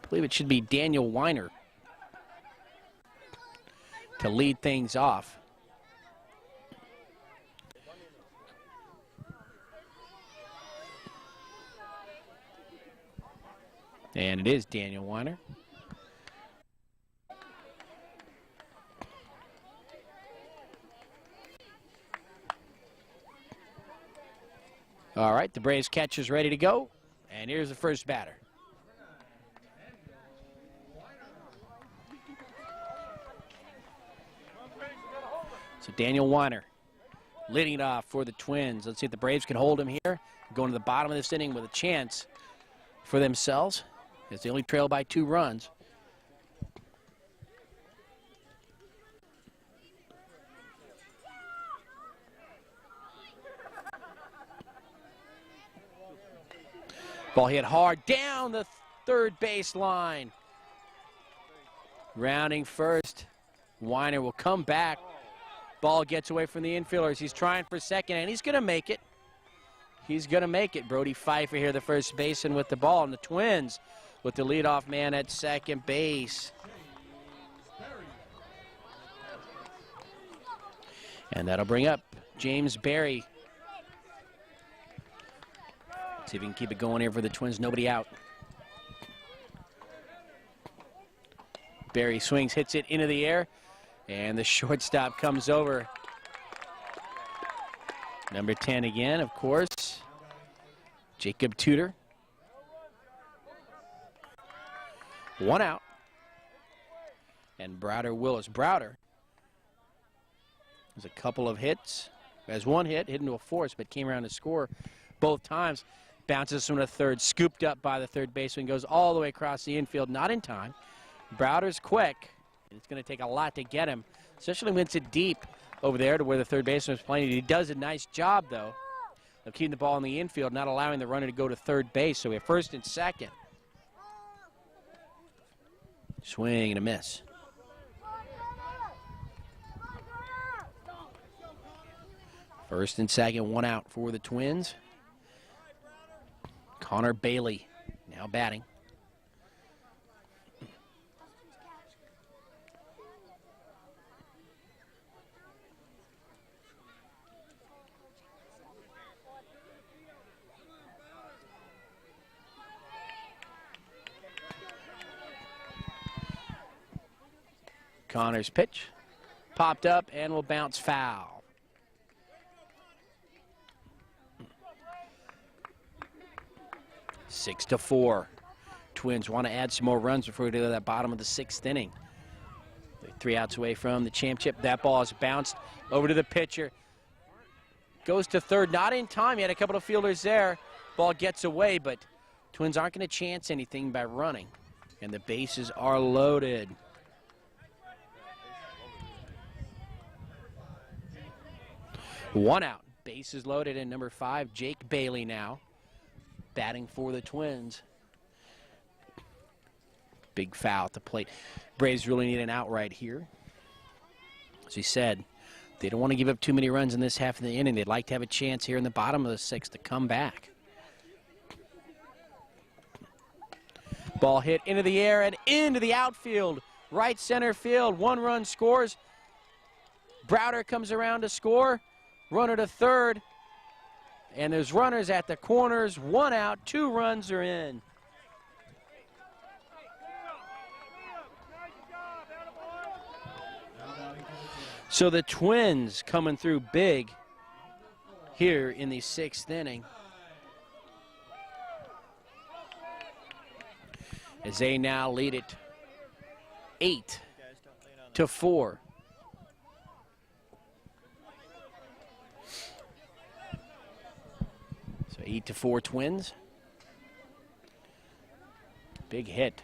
I believe it should be Daniel Weiner to lead things off. And it is Daniel Weiner. All right, the Braves catcher's ready to go. And here's the first batter. So Daniel Weiner leading it off for the Twins. Let's see if the Braves can hold him here. Going to the bottom of this inning with a chance for themselves, as they only trail by 2 runs. Ball hit hard down the third base line. Rounding first. Weiner will come back. Ball gets away from the infielders. He's trying for second, and he's going to make it. He's going to make it. Brody Pfeiffer here, the first baseman, with the ball. And the Twins with the leadoff man at second base. And that'll bring up James Berry. See if we can keep it going here for the Twins. Nobody out. Berry swings, hits it into the air. And the shortstop comes over. Number 10 again, of course. Jacob Tudor. 1 out. And Browder Willis. Browder has a couple of hits. Has 1 hit, hit into a force, but came around to score both times. Bounces from the third, scooped up by the third baseman, goes all the way across the infield, not in time. Browder's quick. It's going to take a lot to get him, especially when it's deep over there to where the third baseman is playing. He does a nice job, though, of keeping the ball in the infield, not allowing the runner to go to third base. So we have first and second. Swing and a miss. First and second, 1 out for the Twins. Connor Bailey now batting. Connor's pitch popped up and will bounce foul. Six to 4. Twins want to add some more runs before we do that bottom of the 6th inning. They're 3 outs away from the championship. That ball is bounced over to the pitcher. Goes to third, not in time. He had a couple of fielders there. Ball gets away, but Twins aren't going to chance anything by running. And the bases are loaded. One out, bases loaded, and number 5, Jake Bailey now batting for the Twins. Big foul at the plate. Braves really need an out right here. As he said, they don't want to give up too many runs in this half of the inning. They'd like to have a chance here in the bottom of the 6th to come back. Ball hit into the air and into the outfield. Right center field, 1 run scores. Browder comes around to score. Runner to third, and there's runners at the corners. 1 out, 2 runs are in. So the Twins coming through big here in the 6th inning, as they now lead it 8-4. So 8-4 Twins. Big hit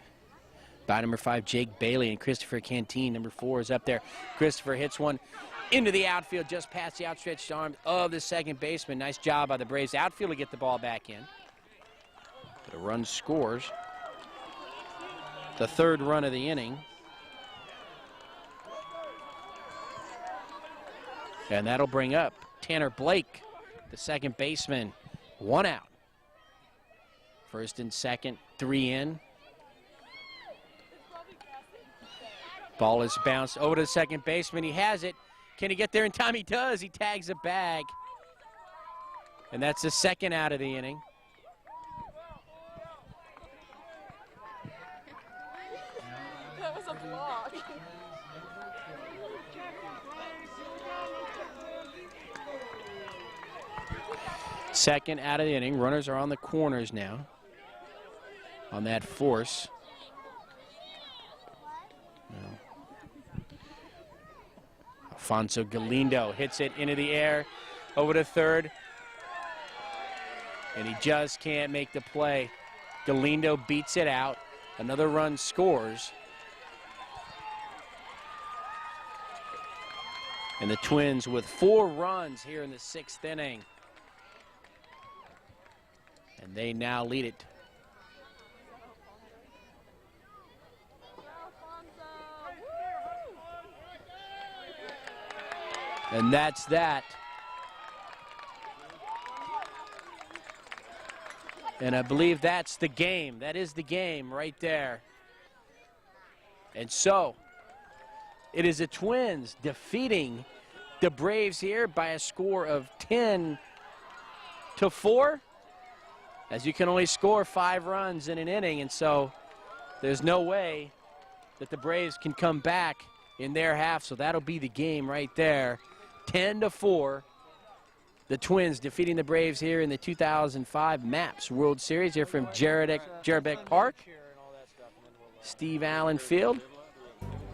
by number 5, Jake Bailey, and Christopher Canteen, number 4, is up there. Christopher hits one into the outfield just past the outstretched arm of the second baseman. Nice job by the Braves outfield to get the ball back in. But a run scores. The 3rd run of the inning. And that'll bring up Tanner Blake, the second baseman. 1 out. 1st and 2nd, 3 in. Ball is bounced over to the second baseman. He has it. Can he get there in time? He does. He tags a bag. And that's the 2nd out of the inning. That was a block. 2nd out of the inning. Runners are on the corners now on that force. Alfonso Galindo hits it into the air over to 3rd, and he just can't make the play. Galindo beats it out. Another run scores. And the Twins with 4 runs here in the 6th inning. And they now lead it. And that's that. And I believe that's the game. That is the game right there. And so it is the Twins defeating the Braves here by a score of 10-4. As you can only score 5 runs in an inning, and so there's no way that the Braves can come back in their half. So that'll be the game right there. 10-4. The Twins defeating the Braves here in the 2005 MAPS World Series here from Jarabeck Park. Steve Allen Field.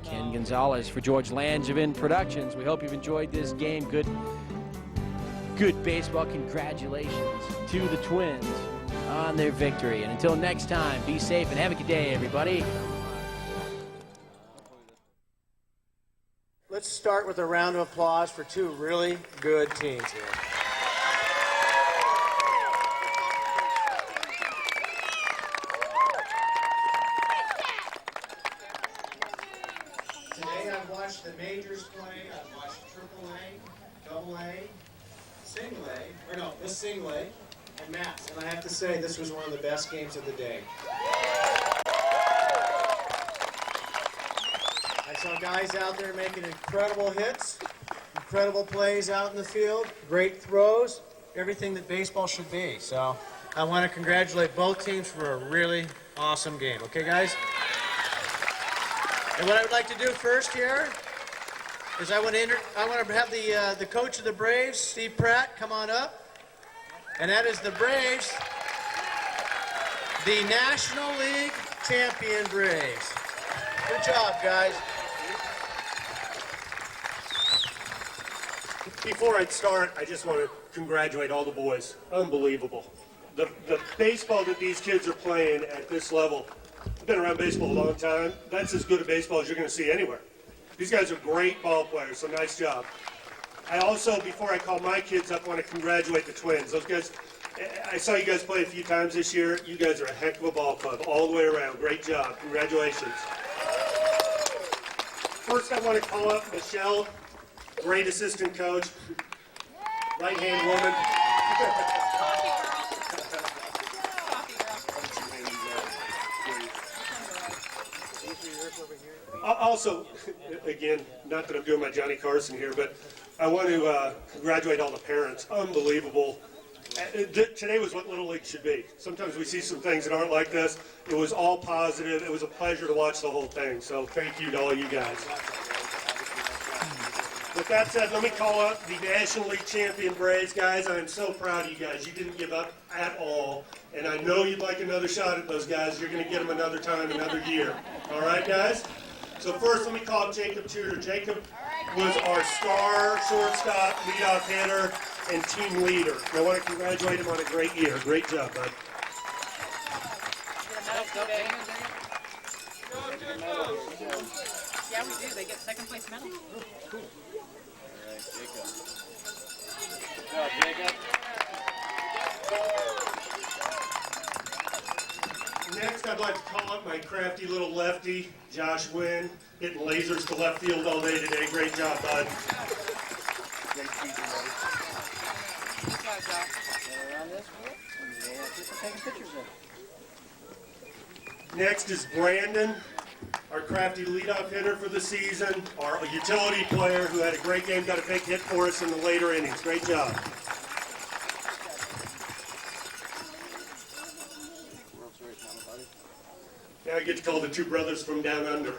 Ken Gonzalez for George Langevin Productions. We hope you've enjoyed this game. Good baseball. Congratulations to the Twins on their victory. And until next time, be safe and have a good day, everybody. Let's start with a round of applause for 2 really good teams here. Today I've watched the majors play. I've watched AAA, AA, Single A, or no, just Single A, and MAPS. And I have to say, this was one of the best games of the day. I saw guys out there making incredible hits, incredible plays out in the field, great throws, everything that baseball should be. So I want to congratulate both teams for a really awesome game. Okay, guys? And what I would like to do first here is I want to have the coach of the Braves, Steve Pratt, come on up. And that is the Braves, the National League champion Braves. Good job, guys. Before I start, I just want to congratulate all the boys. Unbelievable. The baseball that these kids are playing at this level, I've been around baseball a long time. That's as good a baseball as you're going to see anywhere. These guys are great ball players, so nice job. I also, before I call my kids up, want to congratulate the Twins. Those guys, I saw you guys play a few times this year. You guys are a heck of a ball club all the way around. Great job. Congratulations. First, I want to call up Michelle, great assistant coach, right-hand woman. Also, again, not that I'm doing my Johnny Carson here, but I want to congratulate all the parents. Unbelievable. Today was what Little League should be. Sometimes we see some things that aren't like this. It was all positive. It was a pleasure to watch the whole thing. So thank you to all you guys. The With that said, let me call up the National League champion Braves. Guys, I am so proud of you guys. You didn't give up at all. And I know you'd like another shot at those guys. You're going to get them another time, another year. All right, guys? So first, let me call up Jacob Tudor. Jacob was our star shortstop, leadoff hitter, and team leader. And I want to congratulate him on a great year. Great job, bud. Yeah, we do. They get second place medal. Cool. All right, Jacob. Good job, Jacob. Next, I'd like to call up my crafty little lefty, Josh Wynn, hitting lasers to left field all day today. Great job, bud. Great season, buddy. Good job, Josh. Get around this way. And people taking pictures of it. Next is Brandon, our crafty leadoff hitter for the season, our utility player who had a great game, got a big hit for us in the later innings. Great job. Now I get to call the two brothers from down under.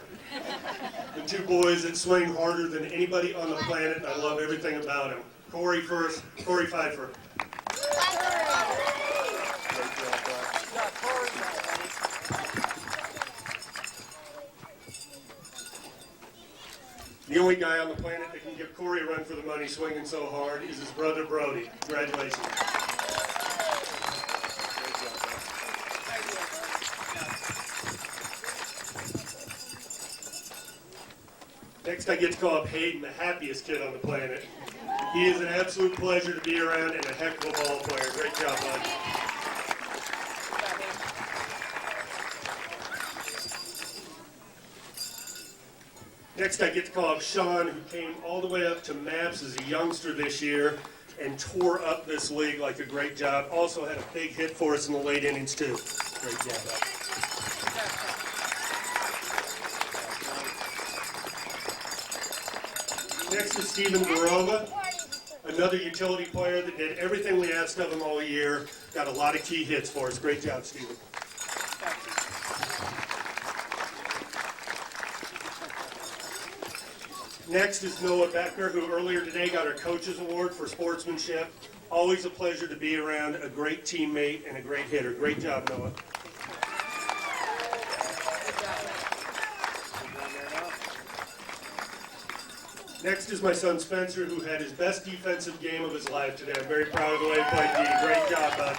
The two boys that swing harder than anybody on the planet, and I love everything about them. Corey first, Corey Pfeiffer. The only guy on the planet that can give Corey a run for the money swinging so hard is his brother Brody. Congratulations. Next, I get to call up Hayden, the happiest kid on the planet. He is an absolute pleasure to be around and a heck of a ball player. Great job, bud. Next, I get to call up Sean, who came all the way up to Maps as a youngster this year and tore up this league like a great job. Also had a big hit for us in the late innings, too. Great job, bud. Next is Steven Barova, another utility player that did everything we asked of him all year. Got a lot of key hits for us. Great job, Steven. Next is Noah Beckner, who earlier today got our Coaches Award for sportsmanship. Always a pleasure to be around a great teammate and a great hitter. Great job, Noah. Next is my son Spencer, who had his best defensive game of his life today. I'm very proud of the way he played D. Great job, bud.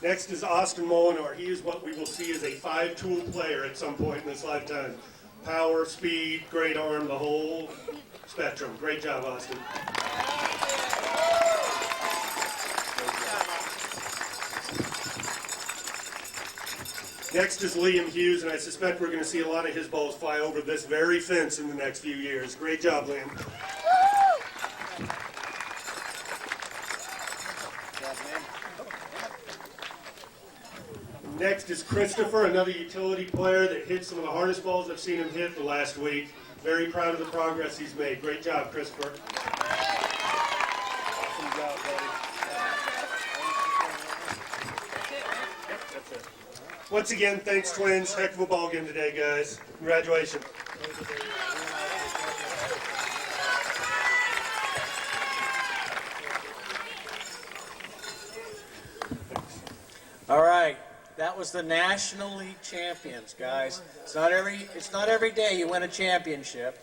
Next is Austin Molinar. He is what we will see as a five-tool player at some point in his lifetime. Power, speed, great arm, the whole spectrum. Great job, Austin. Next is Liam Hughes, and I suspect we're going to see a lot of his balls fly over this very fence in the next few years. Great job, Liam. Next is Christopher, another utility player that hit some of the hardest balls I've seen him hit the last week. Very proud of the progress he's made. Great job, Christopher. Awesome job, buddy. That's it. Once again, thanks, Twins. Heck of a ball game today, guys. Congratulations. All right, that was the National League champions, guys. It's not every day you win a championship.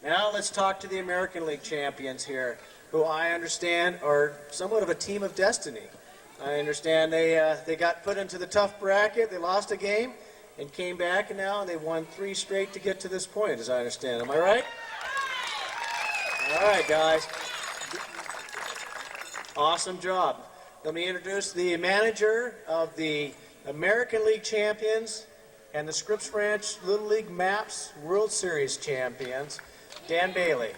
Now let's talk to the American League champions here, who I understand are somewhat of a team of destiny. I understand they got put into the tough bracket. They lost a game and came back, and now they won 3 straight to get to this point, as I understand. Am I right? All right, guys. Awesome job. Let me introduce the manager of the American League champions and the Scripps Ranch Little League Maps World Series champions, Dan Bailey.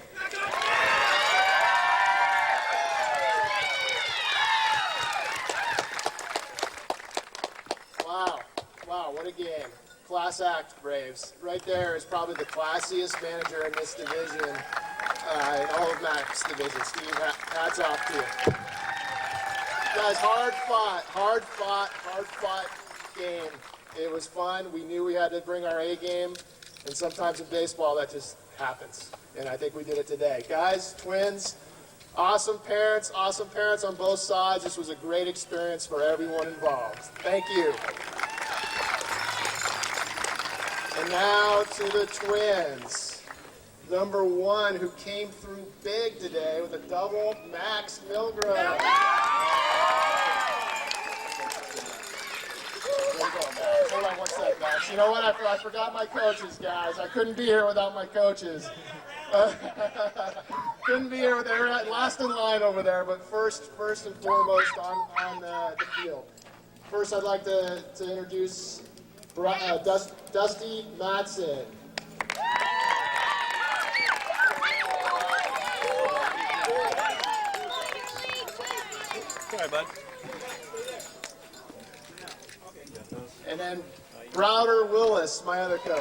Wow, what a game. Class act, Braves. Right there is probably the classiest manager in this division, in all of Mac's division. Steve, hats off to you. Guys, hard fought game. It was fun. We knew we had to bring our A game, and sometimes in baseball that just happens. And I think we did it today. Guys, Twins, awesome parents on both sides. This was a great experience for everyone involved. Thank you. And now to the Twins. Number 1, who came through big today with a double, Max Milgram. There you go, Max. Hold on one sec, Max. You know what? I forgot my coaches, guys. I couldn't be here without my coaches. Couldn't be here. They were last in line over there, but first and foremost on the field. First, I'd like to introduce Dusty Madsen. Sorry, bud. And then Browder Willis, my other coach.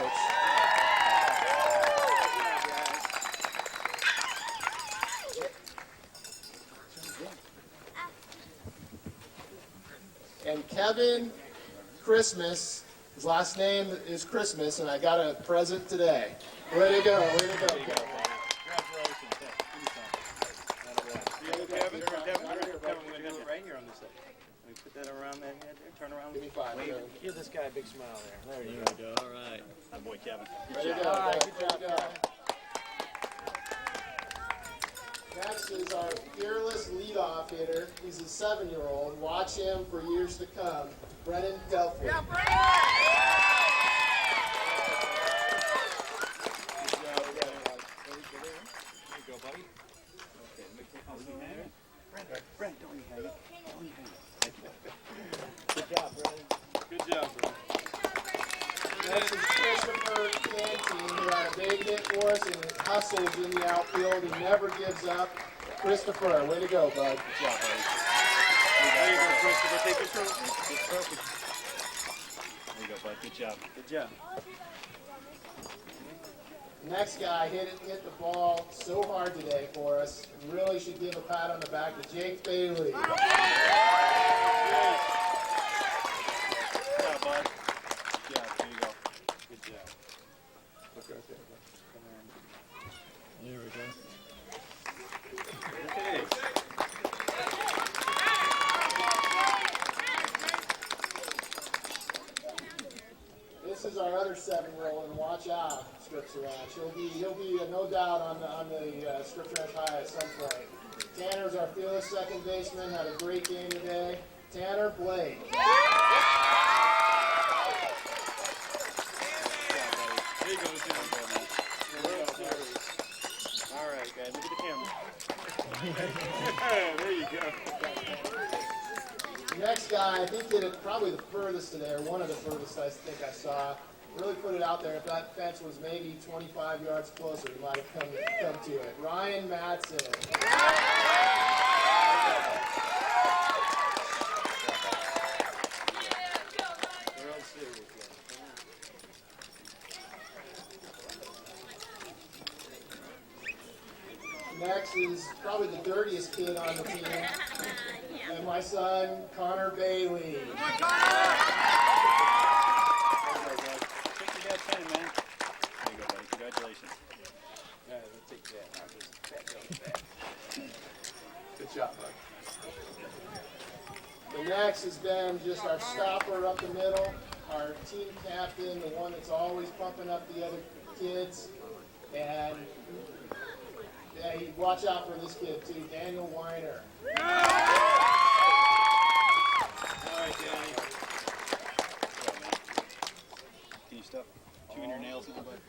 And Kevin Christmas, his last name is Christmas, and I got a present today. Way to go, Kevin. Turn around. Give me 5. Give this guy a big smile there. There you Go. All right. My boy, Kevin. Good job. All right, good job. Next is our fearless leadoff hitter. He's a 7-year-old. Watch him for years to come. Brennan Delphi. There you go, buddy. Brent, don't you hang it? Don't you hang it? Good job, Brandon. Good job, bro. Next is Christopher Canteen, who had a big hit for us and hustles in the outfield. He never gives up. Christopher, way to go, bud. Good job, buddy. There you go, Christopher. Take your trophy. There you go, bud. Good job. Good job. Next guy hit the ball so hard today for us. Really should give a pat on the back to Jake Bailey. Good job, bud. Good job. There you go. Good job. Look right there, bud. Come on. There we go. Okay. This is our other 7-year-old, and watch out, Scripps Ranch. He'll be no doubt on the Scripps Ranch High at some point. Tanner's our fearless second baseman. Had a great game today. Tanner Blake. There you go, World Series. All right, guys, look at the camera. There you go. Next guy, I think hit it probably the furthest today, or one of the furthest I think I saw. Really put it out there. If that fence was maybe 25 yards closer, he might have come to it. Ryan Madsen. World Series, Next is probably the dirtiest kid on the team. And my son, Connor Bailey. Take your dad's pen, man. There you go, buddy. Congratulations. We'll take that. I'll just back up. Good job, bud. The next has been just our stopper up the middle, our team captain, the one that's always pumping up the other kids. And yeah, watch out for this kid too, Daniel Weiner. All right, Danny. Good job, man. Can you stop chewing your nails now, bud?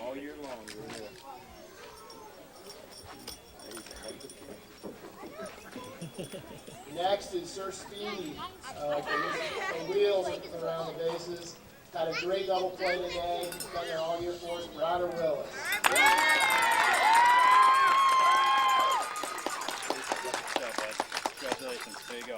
All year long, you're here. Next is Sir Speedy, the wheels around the bases. Had a great double play today. Been there all year for us. Browder Willis. Good job, bud. Congratulations. There you go.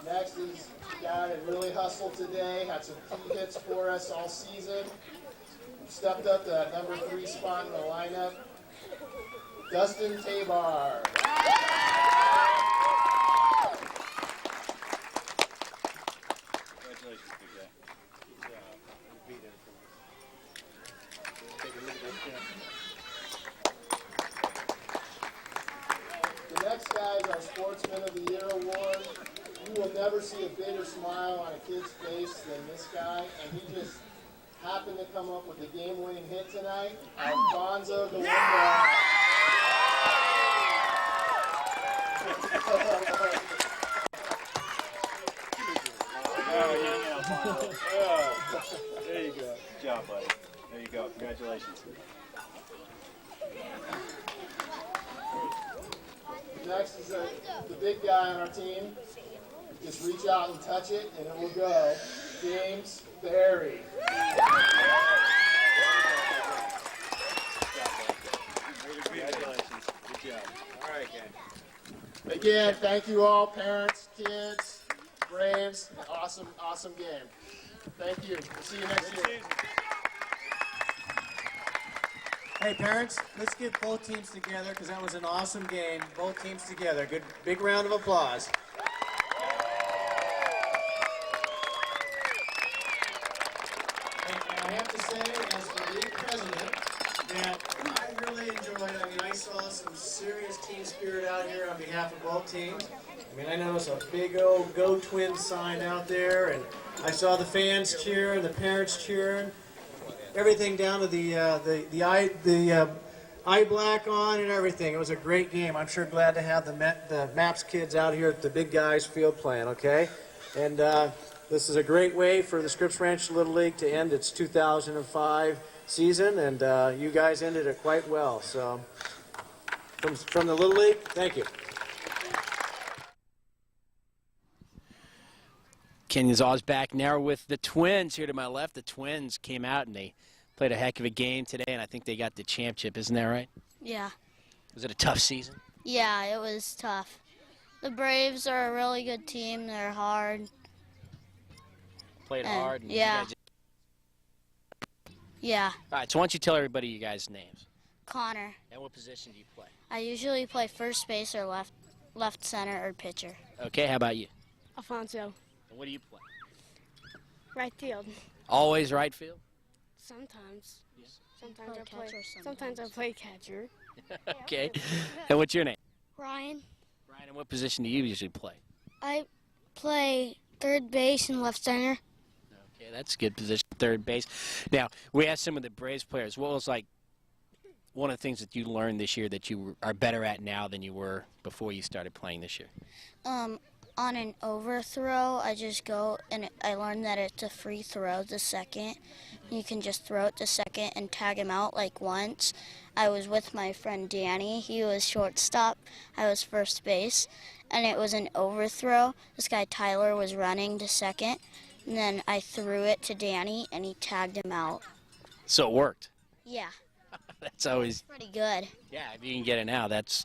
Next is a guy that really hustled today. Had some key hits for us all season. Stepped up to that number 3 spot in the lineup. Dustin Tabar. Congratulations, big guy. The next guy is our Sportsman of the Year award. You will never see a bigger smile on a kid's face than this guy, and he just happened to come up with the game-winning hit tonight. Alfonso the window. There you go. Good job, buddy. There you go. Congratulations. Next is the big guy on our team. Just reach out and touch it, and it will go. James Barry. Congratulations. Good job. All right, gang. Again, thank you all, parents, kids, Braves. Awesome, awesome game. Thank you. We'll see you next year. Hey, parents, let's get both teams together because that was an awesome game. Both teams together. Good, big round of applause. And I have to say, as the league president, that I really enjoyed. I mean, I saw some serious team spirit out here on behalf of both teams. I mean, I noticed a big old "Go Twins" sign out there, and I saw the fans cheering, the parents cheering. Everything down to the eye black on and everything. It was a great game. I'm sure glad to have the MAPS kids out here at the Big Guys field playing, okay? And this is a great way for the Scripps Ranch Little League to end its 2005 season, and you guys ended it quite well. So from the Little League, thank you. Kenyon's Oz back now with the Twins here to my left. The Twins came out and they played a heck of a game today, and I think they got the championship. Isn't that right? Yeah. Was it a tough season? Yeah, it was tough. The Braves are a really good team. They're hard. Played hard. And yeah. Yeah. All right, so why don't you tell everybody you guys' names? Connor. And what position do you play? I usually play first base or left center or pitcher. Okay, how about you? Alfonso. And what do you play? Right field. Always right field? Sometimes. Yeah. Sometimes I play. catcher Sometimes I play catcher. Okay. And what's your name? Ryan. Ryan, and what position do you usually play? I play third base and left center. Okay, that's a good position, third base. Now, we asked some of the Braves players, what was like one of the things that you learned this year that you are better at now than you were before you started playing this year? On an overthrow, I just go and I learned that it's a free throw to second. You can just throw it to second and tag him out like once. I was with my friend Danny. He was shortstop. I was first base. And it was an overthrow. This guy Tyler was running to second. And then I threw it to Danny and he tagged him out. So it worked. Yeah, That's always, pretty good. yeah, if you can get it now, that's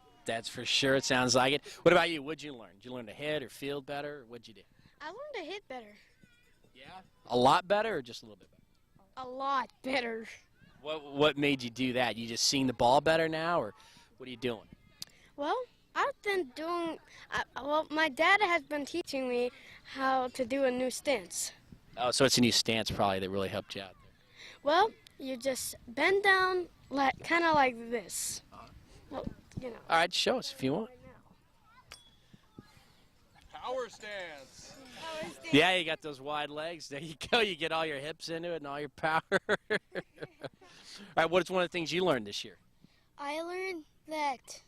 for sure. It sounds like it. What about you? What'd you learn? Did you learn to hit or field better? Or what'd you do? I learned to hit better. Yeah. A lot better or just a little bit better? A lot better. What made you do that? You just seeing the ball better now, or what are you doing? Well, I've been doing. Well, my dad has been teaching me how to do a new stance. Oh, so it's a new stance probably that really helped you out there. Well, you just bend down, kind of like this. Well, you know. All right, show us if you want. Power stance. Yeah, you got those wide legs. There you go. You get all your hips into it and all your power. All right, what is one of the things you learned this year? I learned that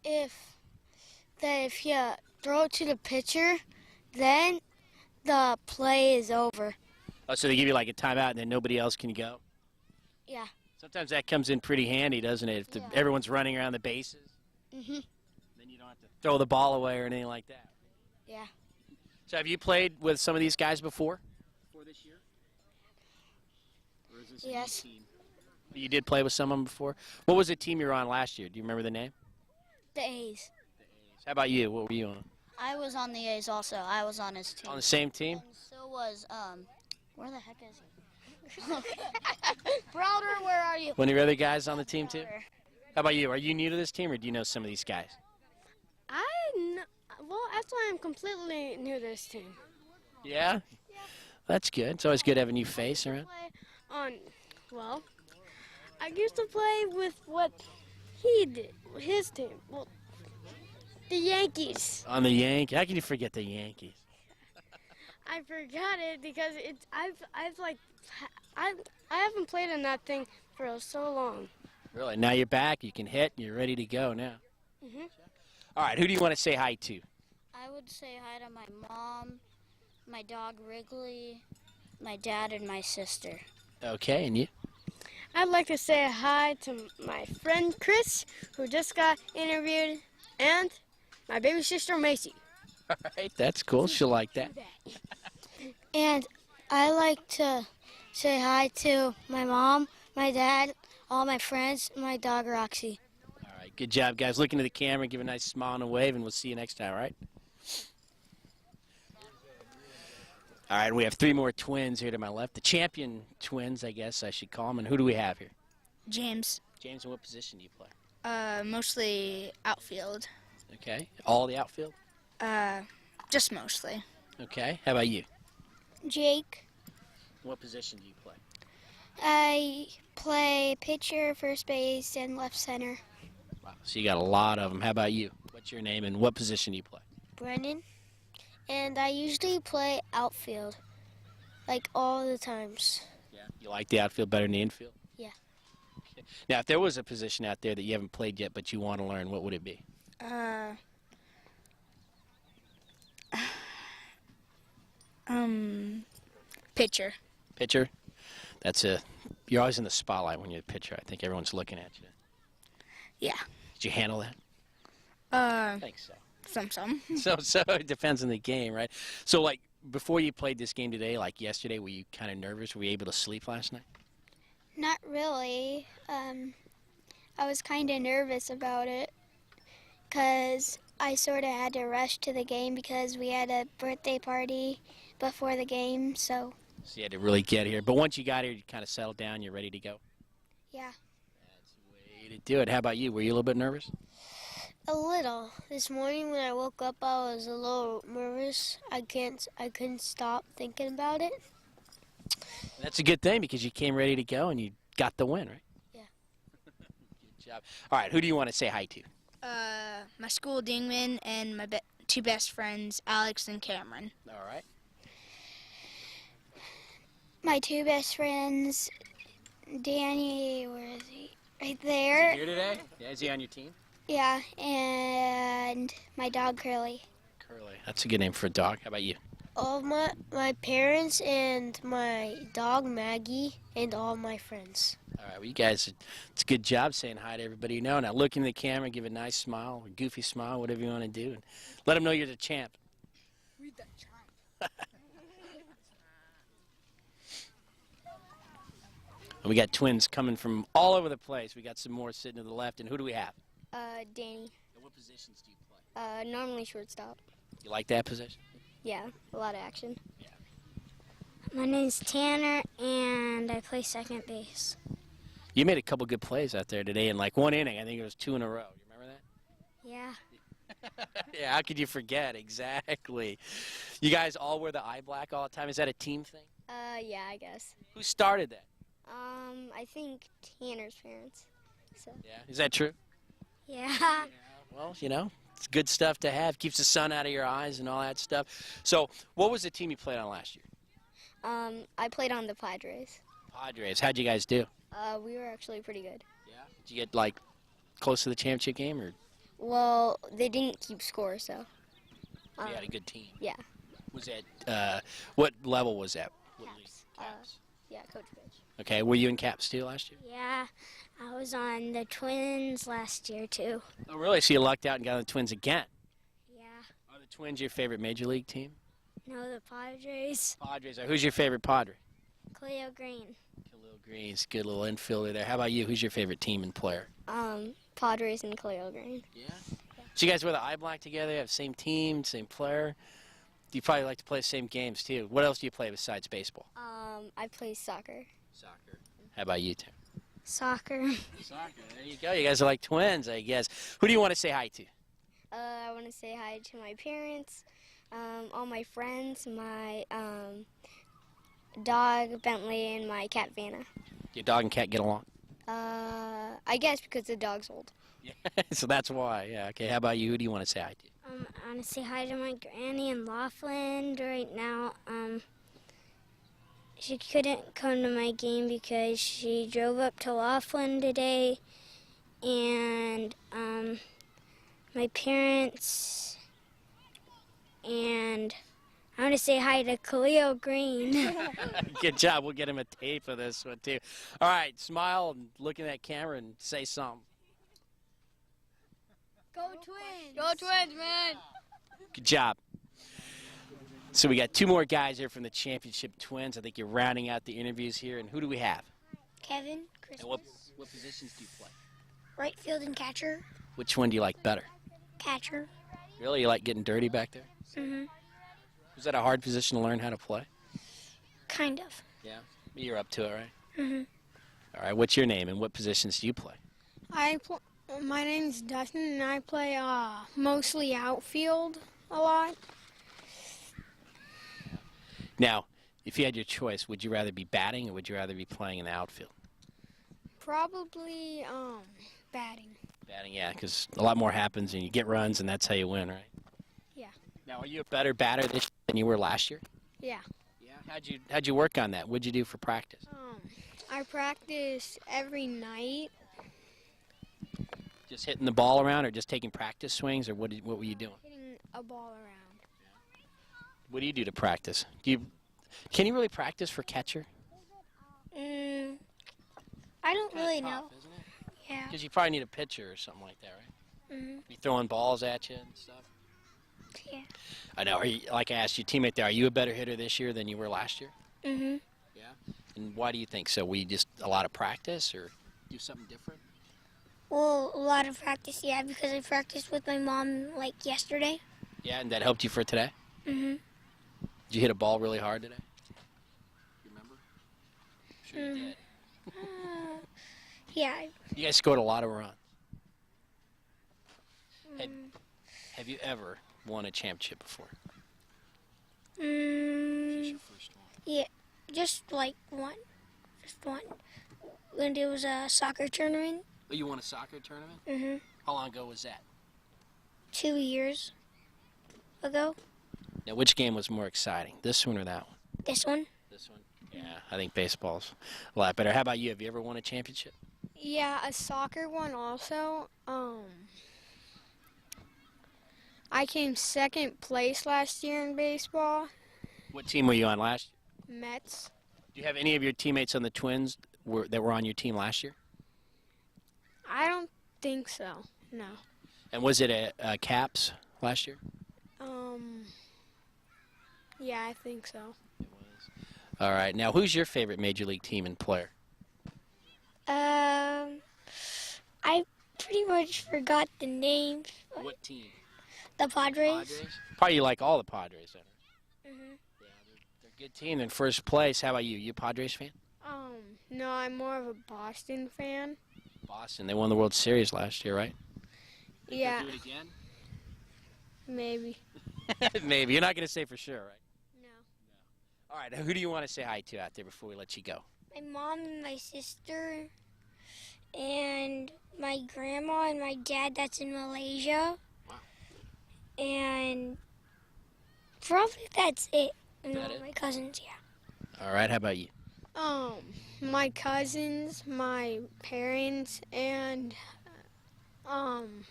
if you throw it to the pitcher, then the play is over. Oh, so they give you like a timeout and then nobody else can go? Yeah. Sometimes that comes in pretty handy, doesn't it? If everyone's running around the bases, Mhm. then you don't have to throw the ball away or anything like that. Yeah. So have you played with some of these guys before this year? Or is this a new Yes. team? You did play with some of them before? What was the team you were on last year? Do you remember the name? The A's. How about you? What were you on? I was on the A's also. I was on his team. On the same team? And so was where the heck is he? Browder, where are you? One of your other guys on the team too? Browder. How about you? Are you new to this team or do you know some of these guys? Well, actually, I'm completely new to this team. Yeah? That's good. It's always good having a new face around. Well, I used to play with what he did, his team. Well, the Yankees. On the Yankees. How can you forget the Yankees? I forgot it because I haven't played in that thing for so long. Really? Now you're back. You can hit. You're ready to go now. Mhm. All right. Who do you want to say hi to? I would say hi to my mom, my dog Wrigley, my dad, and my sister. Okay. And you? I'd like to say hi to my friend Chris, who just got interviewed, and my baby sister Macy. All right. That's cool. She'll like that. And I like to say hi to my mom, my dad, all my friends, and my dog Roxy. All right. Good job, guys. Look into the camera, give a nice smile and a wave, and we'll see you next time, all right? All right, we have 3 more twins here to my left. The champion twins, I guess I should call them. And who do we have here? James. James, in what position do you play? Mostly outfield. Okay. All the outfield? Just mostly. Okay. How about you? Jake. What position do you play? I play pitcher, first base, and left center. Wow. So you got a lot of them. How about you? What's your name and what position do you play? Brennan. And I usually play outfield, like all the times. Yeah. You like the outfield better than the infield? Yeah. Okay. Now, if there was a position out there that you haven't played yet but you want to learn, what would it be? Pitcher. Pitcher? You're always in the spotlight when you're the pitcher. I think everyone's looking at you. Yeah. Did you handle that? I think so. Some. So it depends on the game, right? So, like, before you played this game today, like yesterday, were you kind of nervous? Were you able to sleep last night? Not really. I was kind of nervous about it because I sort of had to rush to the game because we had a birthday party before the game, so. So you had to really get here. But once you got here, you kind of settled down, you're ready to go? Yeah. That's the way to do it. How about you? Were you a little bit nervous? A little. This morning when I woke up, I was a little nervous. I couldn't stop thinking about it. That's a good thing because you came ready to go and you got the win, right? Yeah. Good job. All right, who do you want to say hi to? My school dingman and my 2 best friends, Alex and Cameron. All right. My 2 best friends, Danny, where is he? Right there. Is he here today? Yeah, is he on your team? Yeah, and my dog Curly. Curly. That's a good name for a dog. How about you? All of my parents and my dog Maggie and all my friends. All right, well, you guys, it's a good job saying hi to everybody you know. Now look in the camera, give a nice smile, a goofy smile, whatever you want to do, and let them know you're the champ. Read that chime. And we got twins coming from all over the place. We got some more sitting to the left, and who do we have? Danny. And what positions do you play? Normally shortstop. You like that position? Yeah, a lot of action. Yeah. My name's Tanner, and I play second base. You made a couple good plays out there today in like 1 inning. I think it was 2 in a row. You remember that? Yeah. Yeah, how could you forget? Exactly. You guys all wear the eye black all the time. Is that a team thing? Yeah, I guess. Who started that? I think Tanner's parents. So. Yeah. Is that true? Yeah. Well, you know, it's good stuff to have. Keeps the sun out of your eyes and all that stuff. So, what was the team you played on last year? I played on the Padres. Padres. How'd you guys do? We were actually pretty good. Yeah. Did you get, like, close to the championship game, or Well, they didn't keep score, so. you had a good team? Yeah. Was that, what level was that? What league? Caps. Caps. Yeah, Coach Pitch. Okay, were you in Caps too last year? Yeah, I was on the Twins last year, too. Oh, really? So you lucked out and got on the Twins again? Yeah. Are the Twins your favorite Major League team? No, the Padres. Padres. Who's your favorite Padre? Cleo Green. Khalil Green's good little infielder there. How about you? Who's your favorite team and player? Padres and Cleo Green. Yeah. So you guys wear the eye black together, have same team, same player. You probably like to play the same games too. What else do you play besides baseball? I play soccer. Soccer. How about you two? Soccer. Soccer. There you go. You guys are like twins, I guess. Who do you want to say hi to? I want to say hi to my parents, all my friends, my dog Bentley, and my cat Vanna. Your dog and cat get along? I guess because the dog's old. Yeah, so that's why. Yeah, okay. How about you? Who do you want to say hi to? I want to say hi to my granny in Laughlin right now. She couldn't come to my game because she drove up to Laughlin today, and my parents, and I want to say hi to Khalil Green. Good job. We'll get him a tape of this one, too. All right, smile and look in that camera and say something. Go Twins! Go Twins, man! Good job. So we got two more guys here from the championship Twins. I think you're rounding out the interviews here. And who do we have? Kevin, Chris. And what positions do you play? Right field and catcher. Which one do you like better? Catcher. Really? You like getting dirty back there? Mhm. Was that a hard position to learn how to play? Kind of. Yeah. You're up to it, right? Mhm. All right. What's your name and what positions do you play? My name's Dustin, and I play mostly outfield a lot. Now, if you had your choice, would you rather be batting or would you rather be playing in the outfield? Probably batting. Batting, yeah, because a lot more happens and you get runs and that's how you win, right? Yeah. Now, are you a better batter this year than you were last year? Yeah. Yeah. How'd you work on that? What'd you do for practice? I practice every night. Just hitting the ball around or just taking practice swings or what were you doing? Hitting a ball around. What do you do to practice? Can you really practice for catcher? I don't really know. Isn't it? Yeah. Because you probably need a pitcher or something like that, right? Mhm. Be throwing balls at you and stuff. Yeah. I know. Like I asked your teammate there, are you a better hitter this year than you were last year? Mhm. Yeah. And why do you think so? Were you just a lot of practice or do something different? Well, a lot of practice, yeah, because I practiced with my mom like yesterday. Yeah, and that helped you for today? Mhm. Did you hit a ball really hard today? You remember? Sure you did. Yeah. You guys scored a lot of runs. Have you ever won a championship before? This is your first one. Yeah, just like one. Just one. When there was a soccer tournament. Oh, you won a soccer tournament? Mhm. How long ago was that? 2 years ago. Now, which game was more exciting, this one or that one? This one. This one? Yeah, I think baseball's a lot better. How about you? Have you ever won a championship? Yeah, a soccer one also. I came second place last year in baseball. What team were you on last year? Mets. Do you have any of your teammates on the Twins that were on your team last year? I don't think so. No. And was it a Caps last year? Yeah, I think so. It was. All right. Now, who's your favorite Major League team and player? I pretty much forgot the names. What team? The Padres. Padres? Probably you like all the Padres, then. Mhm. Yeah, they're a good team. They're in first place. How about you? You a Padres fan? No, I'm more of a Boston fan. Boston. They won the World Series last year, right? Think Yeah. they'll do it again? Maybe. Maybe. You're not going to say for sure, right? No. All right. Who do you want to say hi to out there before we let you go? My mom and my sister and my grandma and my dad that's in Malaysia. Wow. And probably that's it. And That all it? my cousins, yeah. All right. How about you? My cousins, my parents, and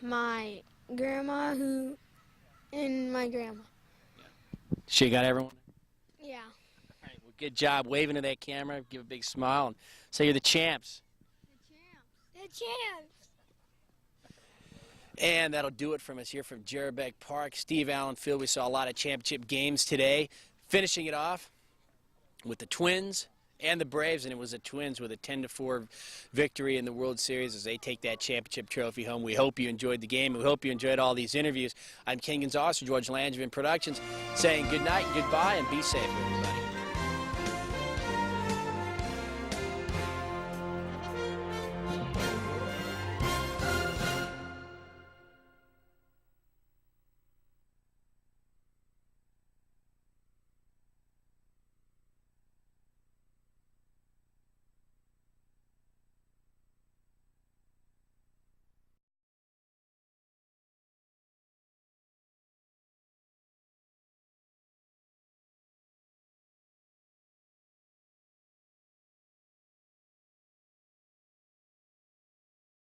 my grandma and my grandma. She got everyone? Yeah. All right. Well, good job waving to that camera. Give a big smile and say you're the champs. The champs. And that'll do it from us here from Jerbeck Park. Steve Allen Field. We saw a lot of championship games today. Finishing it off with the Twins and the Braves, and it was the Twins with a 10-4 victory in the World Series as they take that championship trophy home. We hope you enjoyed the game. We hope you enjoyed all these interviews. I'm Ken Gonzalez for George Langevin Productions saying good night, goodbye, and be safe, everybody.